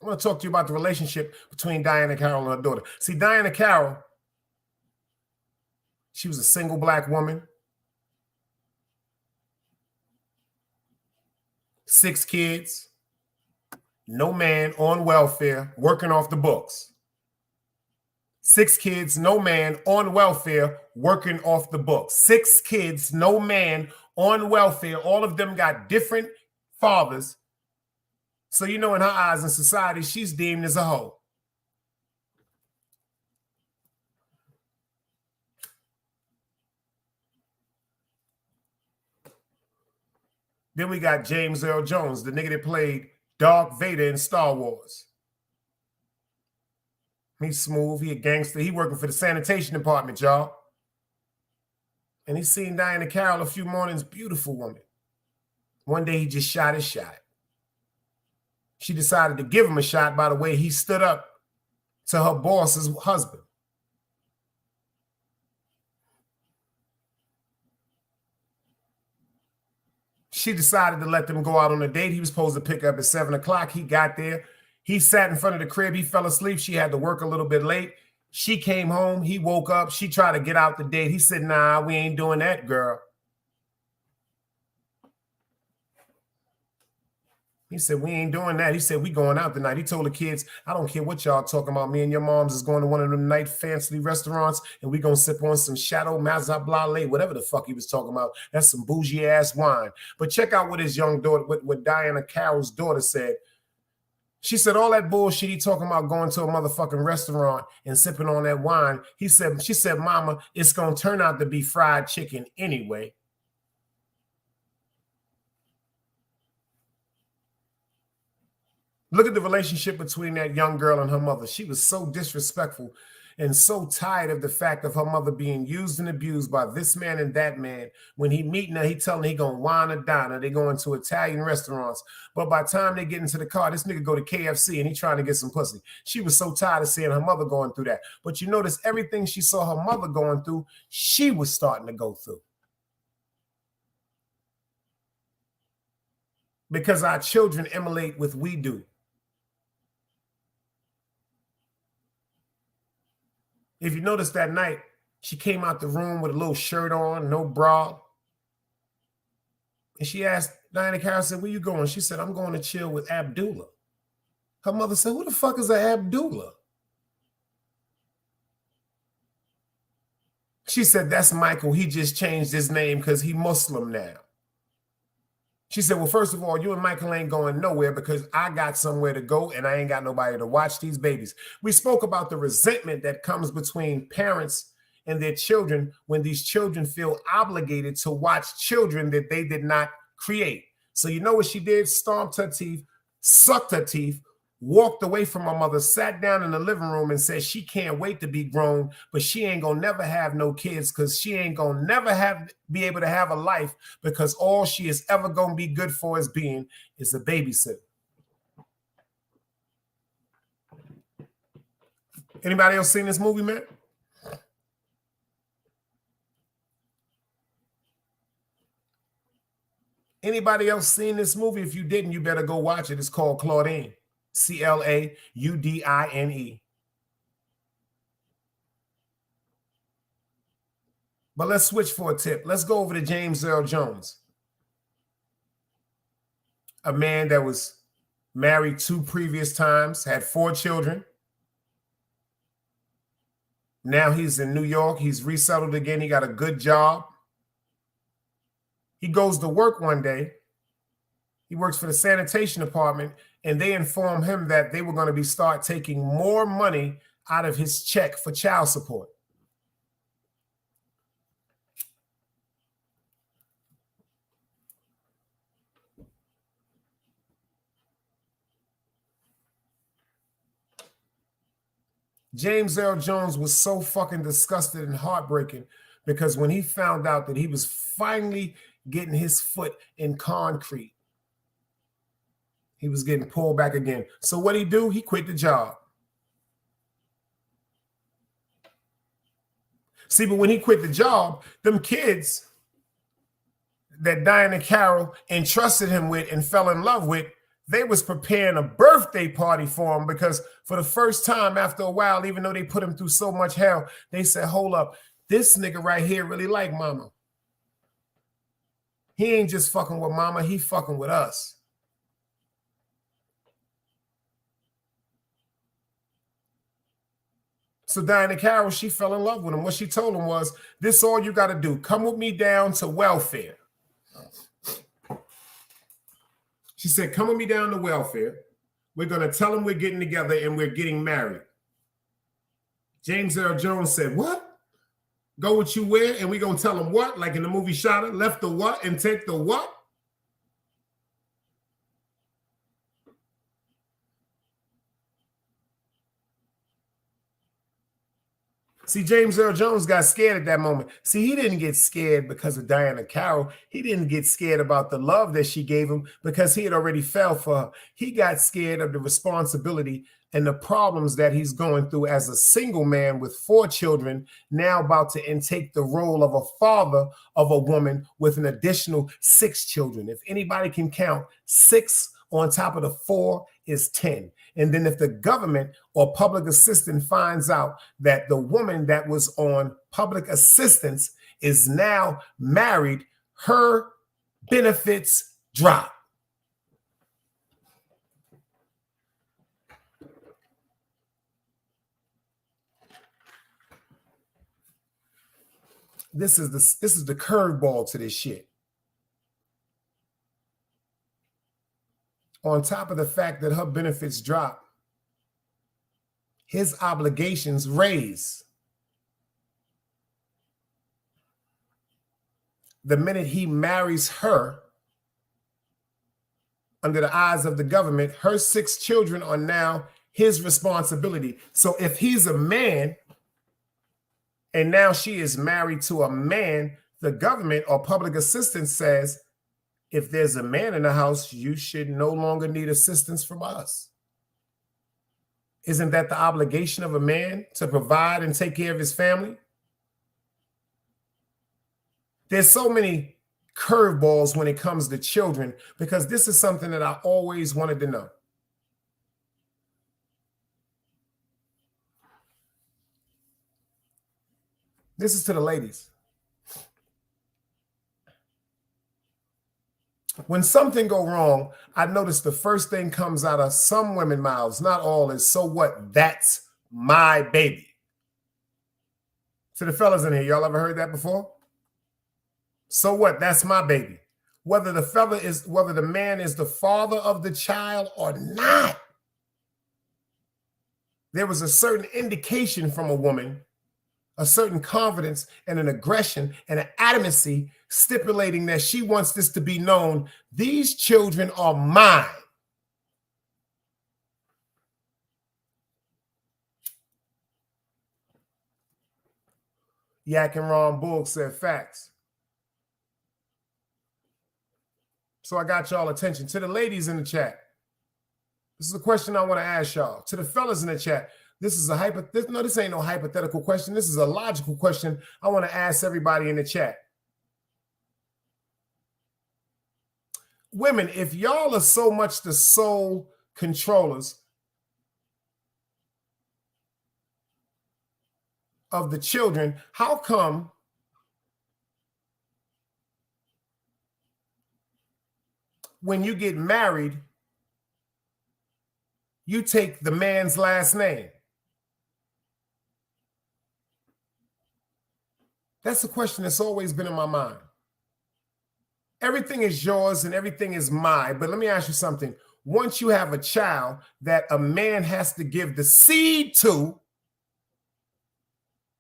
I want to talk to you about the relationship between Diana Carroll and her daughter. See, Diana Carroll, she was a single black woman. 6 kids, no man, on welfare, working off the books. 6 kids, no man, on welfare, working off the books. 6 kids, no man, on welfare. All of them got different fathers. So, you know, in her eyes in society, she's deemed as a hoe. Then we got James Earl Jones, the nigga that played Darth Vader in Star Wars. He's smooth. He a gangster. He working for the sanitation department, y'all. And he seen Diana Carroll a few mornings, beautiful woman. One day he just shot his shot. She decided to give him a shot by the way he stood up to her boss's husband. She decided to let them go out on a date. He was supposed to pick up at 7 o'clock. He got there. He sat in front of the crib. He fell asleep. She had to work a little bit late. She came home. He woke up. She tried to get out the date. He said, nah, we ain't doing that, girl. He said, we ain't doing that. He said, we going out tonight. He told the kids, I don't care what y'all talking about. Me and your moms is going to one of them night fancy restaurants, and we going to sip on some Chateau Mazablale, whatever the fuck he was talking about. That's some bougie-ass wine. But check out what his young daughter, what Diana Carroll's daughter said. She said, all that bullshit he talking about going to a motherfucking restaurant and sipping on that wine. She said, Mama, it's going to turn out to be fried chicken anyway. Look at the relationship between that young girl and her mother. She was so disrespectful and so tired of the fact of her mother being used and abused by this man and that man. When he meeting her, he telling her he gonna wine or dine her. They going to Italian restaurants. But by the time they get into the car, this nigga go to KFC and he trying to get some pussy. She was so tired of seeing her mother going through that. But you notice everything she saw her mother going through, she was starting to go through. Because our children emulate what we do. If you notice that night, she came out the room with a little shirt on, no bra. And she asked, Diana Carroll said, where you going? She said, I'm going to chill with Abdullah. Her mother said, who the fuck is Abdullah? She said, that's Michael. He just changed his name because he Muslim now. She said, well, first of all, you and Michael ain't going nowhere because I got somewhere to go and I ain't got nobody to watch these babies. We spoke about the resentment that comes between parents and their children when these children feel obligated to watch children that they did not create. So you know what she did? Stomped her teeth, sucked her teeth, walked away from her mother, sat down in the living room and said she can't wait to be grown, but she ain't gonna never have no kids because she ain't gonna never be able to have a life because all she is ever gonna be good for is a babysitter. Anybody else seen this movie, man? Anybody else seen this movie? If you didn't, you better go watch it. It's called Claudine. Claudine. But let's switch for a tip. Let's go over to James Earl Jones, a man that was married 2 previous times, had 4 children. Now he's in New York. He's resettled again. He got a good job. He goes to work one day. He works for the sanitation department, and they inform him that they were going to start taking more money out of his check for child support. James Earl Jones was so fucking disgusted and heartbreaking because when he found out that he was finally getting his foot in concrete, he was getting pulled back again. So what he do? He quit the job. See, but when he quit the job, them kids that Diana Carroll entrusted him with and fell in love with, they was preparing a birthday party for him because for the first time after a while, even though they put him through so much hell, they said, hold up, this nigga right here really like mama. He ain't just fucking with mama, he fucking with us. So Diana Carroll, she fell in love with him. What she told him was, this is all you got to do. Come with me down to welfare. She said, come with me down to welfare. We're going to tell him we're getting together and we're getting married. James Earl Jones said, what? Go with you where? And we're going to tell him what? Like in the movie Shotta, left the what and take the what? See, James Earl Jones got scared at that moment. See, he didn't get scared because of Diana Carroll. He didn't get scared about the love that she gave him because he had already fell for her. He got scared of the responsibility and the problems that he's going through as a single man with 4 children, now about to intake the role of a father of a woman with an additional 6 children. If anybody can count, 6 on top of the 4 is 10. And then if the government or public assistant finds out that the woman that was on public assistance is now married, her benefits drop. This is the curveball to this shit. On top of the fact that her benefits drop, his obligations raise. The minute he marries her, under the eyes of the government, her 6 children are now his responsibility. So if he's a man and now she is married to a man, the government or public assistance says, if there's a man in the house, you should no longer need assistance from us. Isn't that the obligation of a man to provide and take care of his family? There's so many curveballs when it comes to children because this is something that I always wanted to know. This is to the ladies. When something go wrong, I notice the first thing comes out of some women's mouths, not all, is so what? That's my baby. To the fellas in here, y'all ever heard that before? So what? That's my baby. Whether the man is the father of the child or not, there was a certain indication from a woman, a certain confidence and an aggression and an adamancy stipulating that she wants this to be known. These children are mine. Yak and Ron Bull said facts. So I got y'all attention. To the ladies in the chat, this is a question I want to ask y'all. To the fellas in the chat, this ain't no hypothetical question. This is a logical question I want to ask everybody in the chat. Women, if y'all are so much the sole controllers of the children, how come when you get married, you take the man's last name? That's a question that's always been in my mind. Everything is yours and everything is mine. But let me ask you something. Once you have a child that a man has to give the seed to,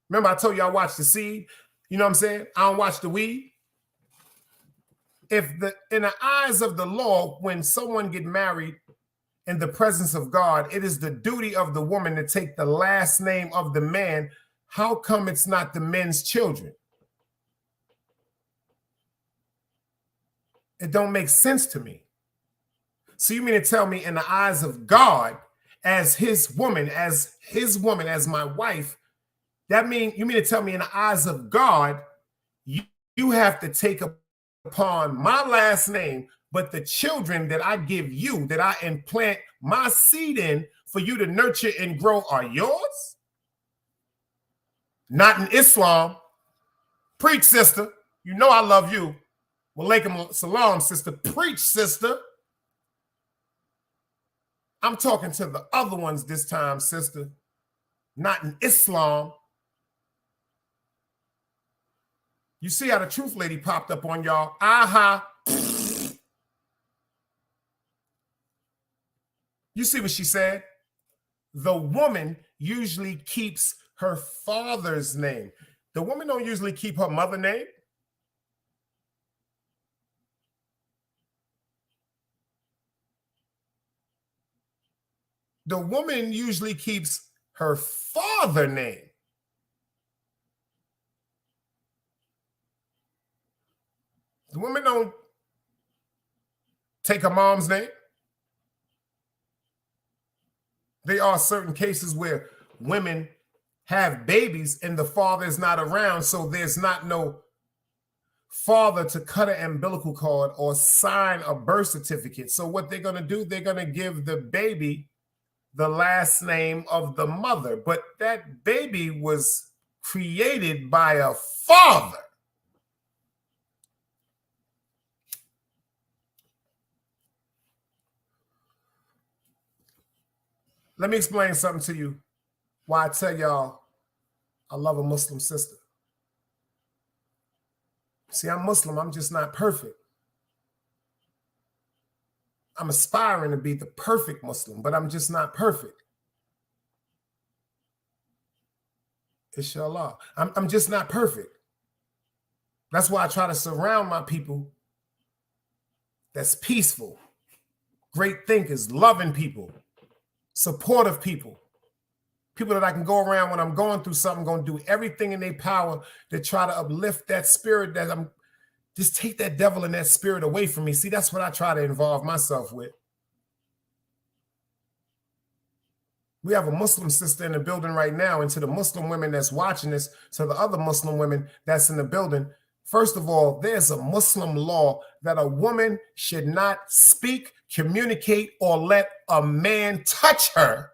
remember I told you I watch the seed? You know what I'm saying? I don't watch the weed. In the eyes of the law, when someone get married in the presence of God, it is the duty of the woman to take the last name of the man. How come it's not the men's children? It don't make sense to me. So you mean to tell me in the eyes of God, as his woman, as my wife, you mean to tell me in the eyes of God, you have to take upon my last name, but the children that I give you, that I implant my seed in for you to nurture and grow are yours? Not in Islam. Preach, sister. You know I love you. Walaikum salam, sister. Preach, sister. I'm talking to the other ones this time, sister. Not in Islam. You see how the truth lady popped up on y'all? Aha. You see what she said? The woman usually keeps her father's name. The woman don't usually keep her mother's name. The woman usually keeps her father's name. The women don't take a mom's name. There are certain cases where women have babies and the father is not around, so there's not no father to cut an umbilical cord or sign a birth certificate. So what they're going to do, they're going to give the baby the last name of the mother. But that baby was created by a father. Let me explain something to you why I tell y'all I love a Muslim sister. See, I'm Muslim. I'm just not perfect. I'm aspiring to be the perfect Muslim, but I'm just not perfect. Inshallah. I'm just not perfect. That's why I try to surround my people that's peaceful, great thinkers, loving people, supportive people, people that I can go around when I'm going through something, going to do everything in their power to try to uplift that spirit that I'm just take that devil and that spirit away from me. See, that's what I try to involve myself with. We have a Muslim sister in the building right now, and to the Muslim women that's watching this, to the other Muslim women that's in the building, first of all, there's a Muslim law that a woman should not speak, communicate, or let a man touch her.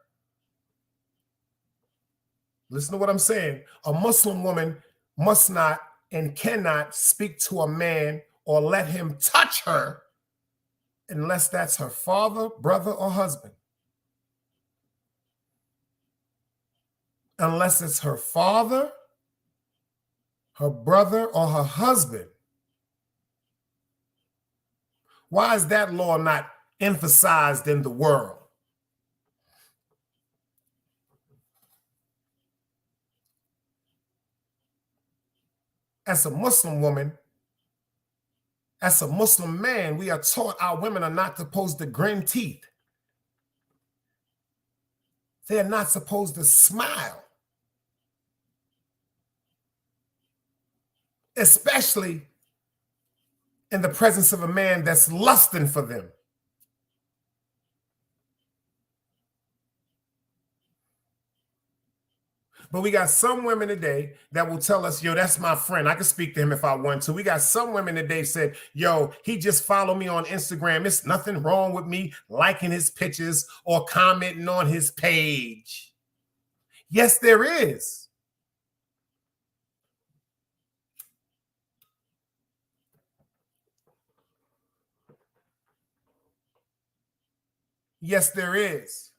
Listen to what I'm saying. A Muslim woman must not and cannot speak to a man or let him touch her unless that's her father, brother, or husband. Unless it's her father, her brother, or her husband. Why is that law not emphasized in the world? As a Muslim woman, as a Muslim man, we are taught our women are not supposed to grin teeth. They're not supposed to smile. Especially in the presence of a man that's lusting for them. But we got some women today that will tell us, yo, that's my friend. I can speak to him if I want to. We got some women today said, yo, he just followed me on Instagram. It's nothing wrong with me liking his pictures or commenting on his page. Yes, there is. Yes, there is.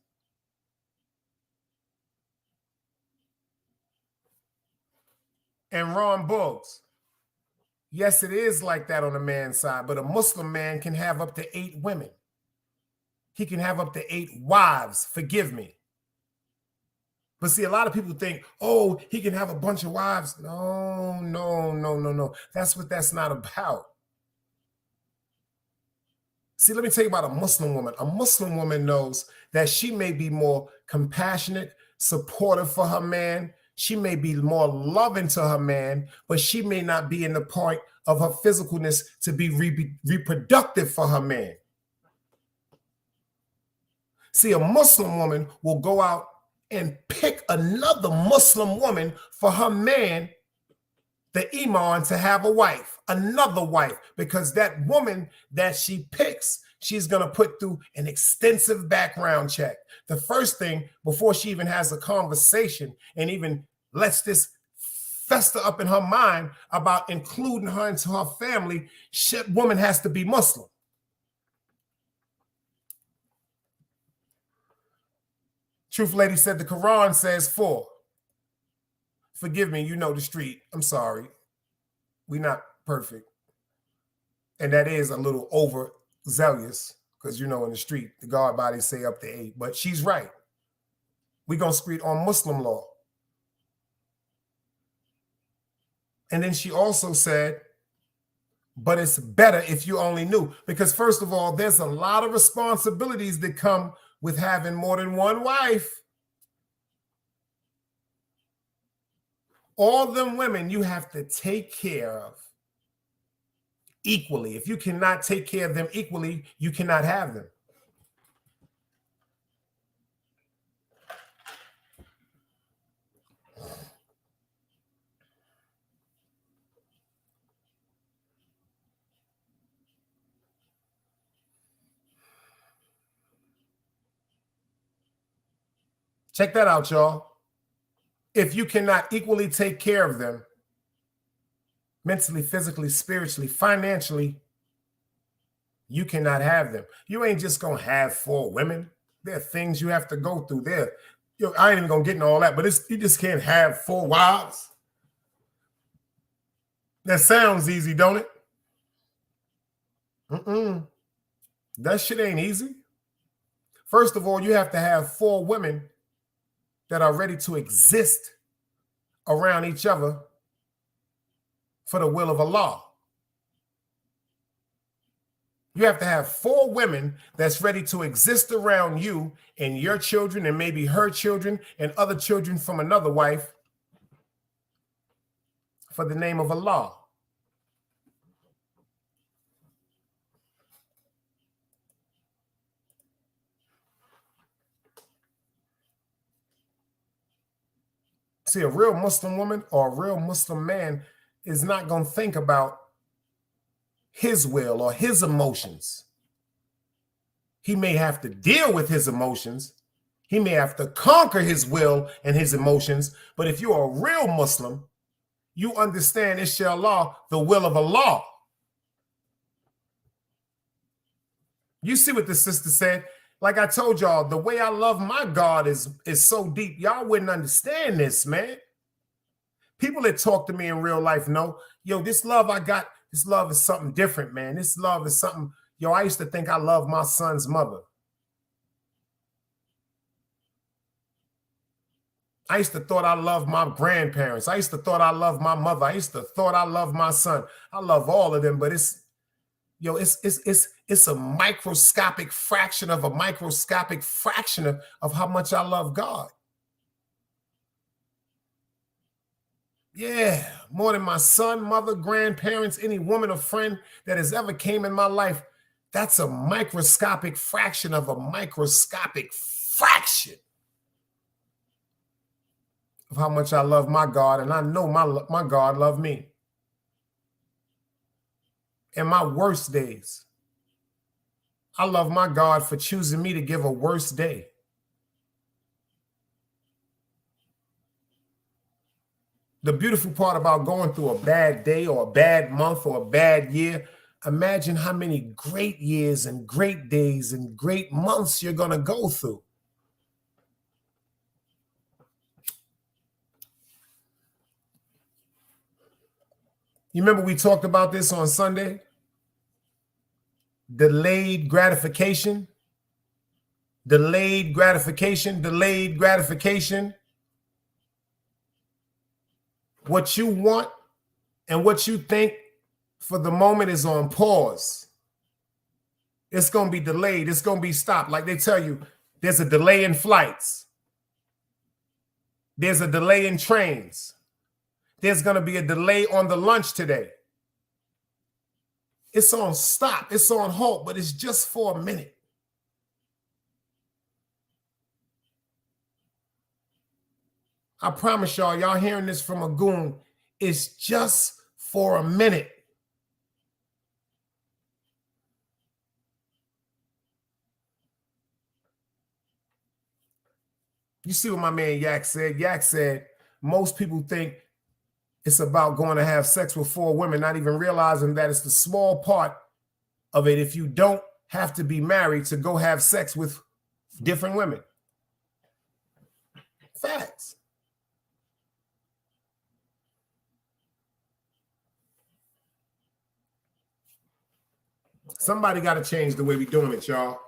And Ron Boggs, yes, it is like that on the man's side, but a Muslim man can have up to 8 women. He can have up to 8 wives, forgive me. But see, a lot of people think, oh, he can have a bunch of wives. No, no, no, no, no. That's what that's not about. See, let me tell you about a Muslim woman. A Muslim woman knows that she may be more compassionate, supportive for her man. She may be more loving to her man, but she may not be in the point of her physicalness to be reproductive for her man. See, a Muslim woman will go out and pick another Muslim woman for her man, the imam, to have a wife, another wife, because that woman that she picks, she's going to put through an extensive background check. The first thing, before she even has a conversation and even lets this fester up in her mind about including her into her family, woman has to be Muslim. Truth Lady said the Quran says 4. Forgive me, you know the street. I'm sorry. We're not perfect. And that is a little overzealous because, you know, in the street, the guard bodies say up to 8. But she's right. We're going to screed on Muslim law. And then she also said, but it's better if you only knew. Because first of all, there's a lot of responsibilities that come with having more than one wife. All them women you have to take care of. equally. If you cannot take care of them equally, you cannot have them. Check that out, y'all. If you cannot equally take care of them, mentally, physically, spiritually, financially, you cannot have them. You ain't just going to have 4 women. There are things you have to go through there. I ain't even going to get into all that, but you just can't have 4 wives. That sounds easy, don't it? That shit ain't easy. First of all, you have to have 4 women that are ready to exist around each other for the will of Allah. You have to have 4 women that's ready to exist around you and your children and maybe her children and other children from another wife for the name of Allah. See, a real Muslim woman or a real Muslim man is not going to think about his will or his emotions. He may have to deal with his emotions. He may have to conquer his will and his emotions. But if you're a real Muslim, you understand, inshallah, the will of Allah. You see what the sister said? Like I told y'all, the way I love my God is so deep. Y'all wouldn't understand this, man. People that talk to me in real life know, yo, this love I got, this love is something different, man. This love is something, yo, I used to think I loved my son's mother. I used to thought I loved my grandparents. I used to thought I loved my mother. I used to thought I loved my son. I love all of them, but it's a microscopic fraction of a microscopic fraction of how much I love God. Yeah, more than my son, mother, grandparents, any woman or friend that has ever came in my life. That's a microscopic fraction of a microscopic fraction of how much I love my God, and I know my God loved me. In my worst days, I love my God for choosing me to give a worse day. The beautiful part about going through a bad day or a bad month or a bad year, imagine how many great years and great days and great months you're going to go through. You remember we talked about this on Sunday? Delayed gratification. Delayed gratification. Delayed gratification. What you want and what you think for the moment is on pause. It's going to be delayed. It's going to be stopped. Like they tell you, there's a delay in flights. There's a delay in trains. There's going to be a delay on the lunch today. It's on stop. It's on hold, but it's just for a minute. I promise y'all hearing this from a goon, it's just for a minute. You see what my man Yak said? Yak said, most people think it's about going to have sex with 4 women, not even realizing that it's the small part of it if you don't have to be married to go have sex with different women. Facts. Somebody got to change the way we're doing it, y'all.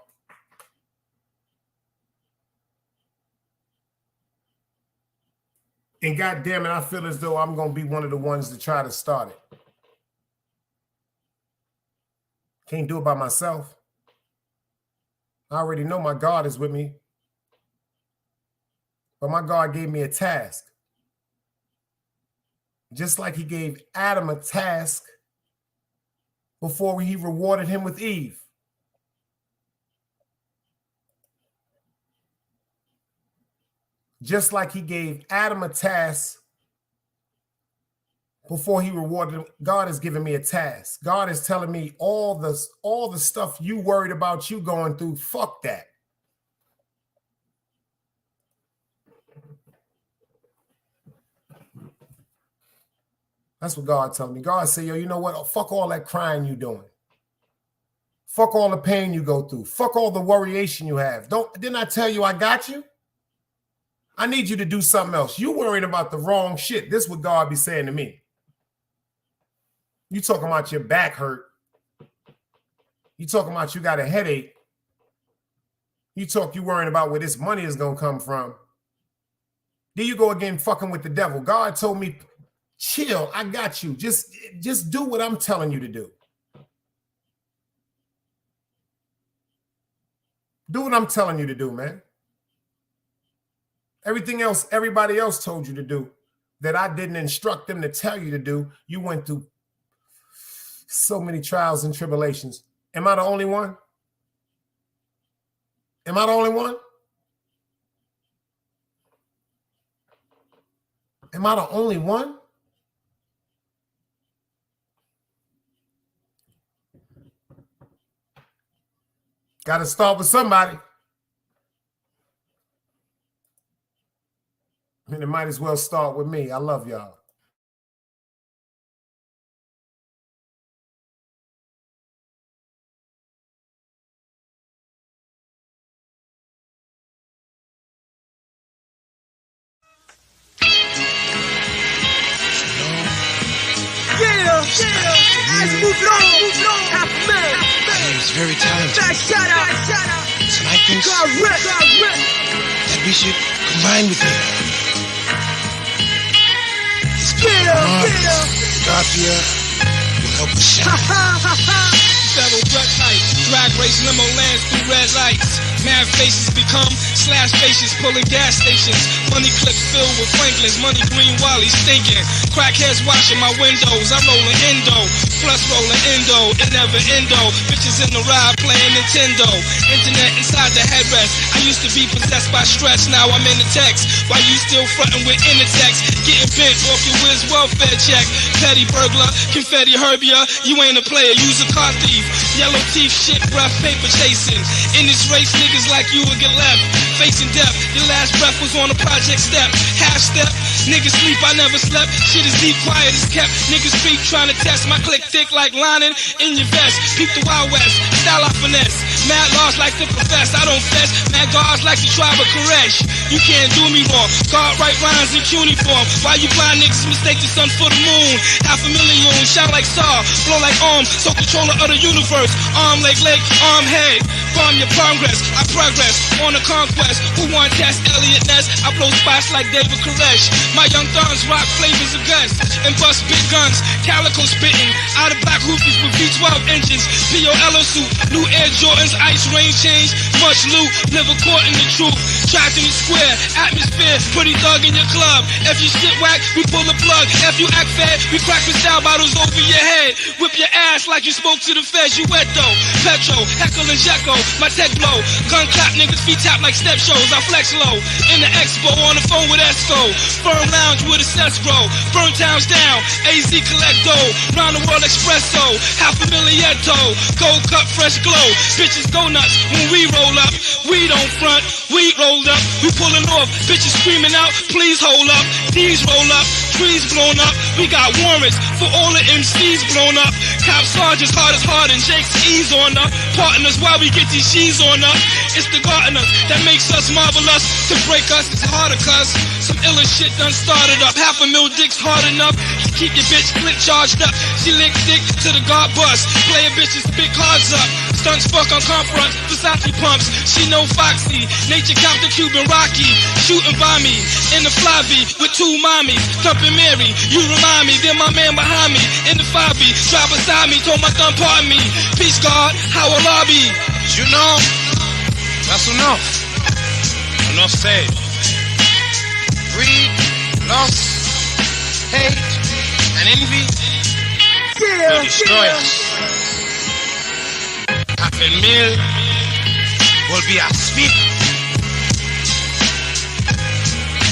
And God damn it, I feel as though I'm going to be one of the ones to try to start it. Can't do it by myself. I already know my God is with me. But my God gave me a task. Just like he gave Adam a task before he rewarded him with Eve. Just like he gave Adam a task before he rewarded him, God has given me a task. God is telling me all the stuff you worried about you going through, fuck that. That's what God told me. God said, yo, you know what? Fuck all that crying you doing. Fuck all the pain you go through. Fuck all the worryation you have. Didn't I tell you I got you? I need you to do something else. You worrying about the wrong shit. This is what God be saying to me. You talking about your back hurt. You talking about you got a headache. You worrying about where this money is going to come from. There you go again, fucking with the devil. God told me, chill, I got you. Just do what I'm telling you to do. Do what I'm telling you to do, man. Everything else, everybody else told you to do that I didn't instruct them to tell you to do, you went through so many trials and tribulations. Am I the only one? Am I the only one? Am I the only one? Got to start with somebody. And it might as well start with me. I love y'all. Let's move it on. Half a man. He's very talented. Shout out. And I think that we should combine with him. Garfield will help us shine. Federal threat height, drag race limo lands through red lights. Mad faces become slash faces pulling gas stations. Money clips filled with Franklins, money green Wally stinking. Crackheads washing my windows, I'm rolling Indo. Plus rolling Indo, it never endo. Bitches in the ride playing Nintendo. Internet inside the headrest. I used to be possessed by stress, now I'm in the text. While you still frontin' with Intertext, getting bent off your whiz welfare check. Petty burglar, confetti herbia, you ain't a player, use a car thief. Yellow teeth, shit breath, paper chasing. In this race, niggas like you will get left. Facing death, your last breath was on a project step. Half step, niggas sleep, I never slept. Shit is deep, quiet is kept. Niggas creep, trying to test my click thick like lining in your vest. Peep the Wild West, style I finesse. Mad laws like to profess, I don't fess. Mad guards like to try but Koresh. You can't do me wrong. God write rhymes in cuneiform. Why you blind niggas mistake the sun for the moon? 500,000, shine like star, blow like arm, so controller of the universe. Arm, leg, arm, head. Bomb your progress, I progress on a conquest. Who want test Elliot Ness? I blow spots like David Koresh. My young thuns rock flavors of Gus and bust big guns. Calico spitting out of black hoopers with V12 engines. P.O.L.O. suit, new Air Jordans, ice rain change. Much loot, never caught in the truth. Trapped in the square, atmosphere, pretty thug in your club. If you shit whack, we pull the plug. If you act fat, we crack the style bottles over your head. Whip your ass like you spoke to the feds. You wet though, Petro, Heckle and Jekyll. My tech blow, gun clap, niggas feet tap like step shows. I flex low, in the expo, on the phone with Esco. Firm lounge with a cess grow. Burn towns down, AZ collect dough. Round the world espresso, 500,000. Gold cup, fresh glow. Bitches go nuts when we roll up. We don't front, we rolled up. We pulling off, bitches screaming out, please hold up. These roll up, trees blown up. We got warrants for all the MCs blown up. Cop sergeants hard as hard and Jake's ease on up. Partners while we get these G's on up. It's the gardeners that makes us marvelous. To break us is harder cuz some iller shit done started up. 500,000 dicks hard enough to keep your bitch click charged up. She lick dick to the guard bus. Player bitches big cards up. Stunts fuck on confronts, Versace pumps. She know Foxy, nature Captain Cuban Rocky. Shooting by me in the fly-V with two mommies. Thumping Mary, you remind me. Then my man behind me in the 5B. Drive beside me, told my thumb pardon me. Peace God, how will I be? You know, that's enough. Enough said. Greed, lust, hate, and envy will destroy us. 2000 volví a Smith.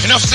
Enough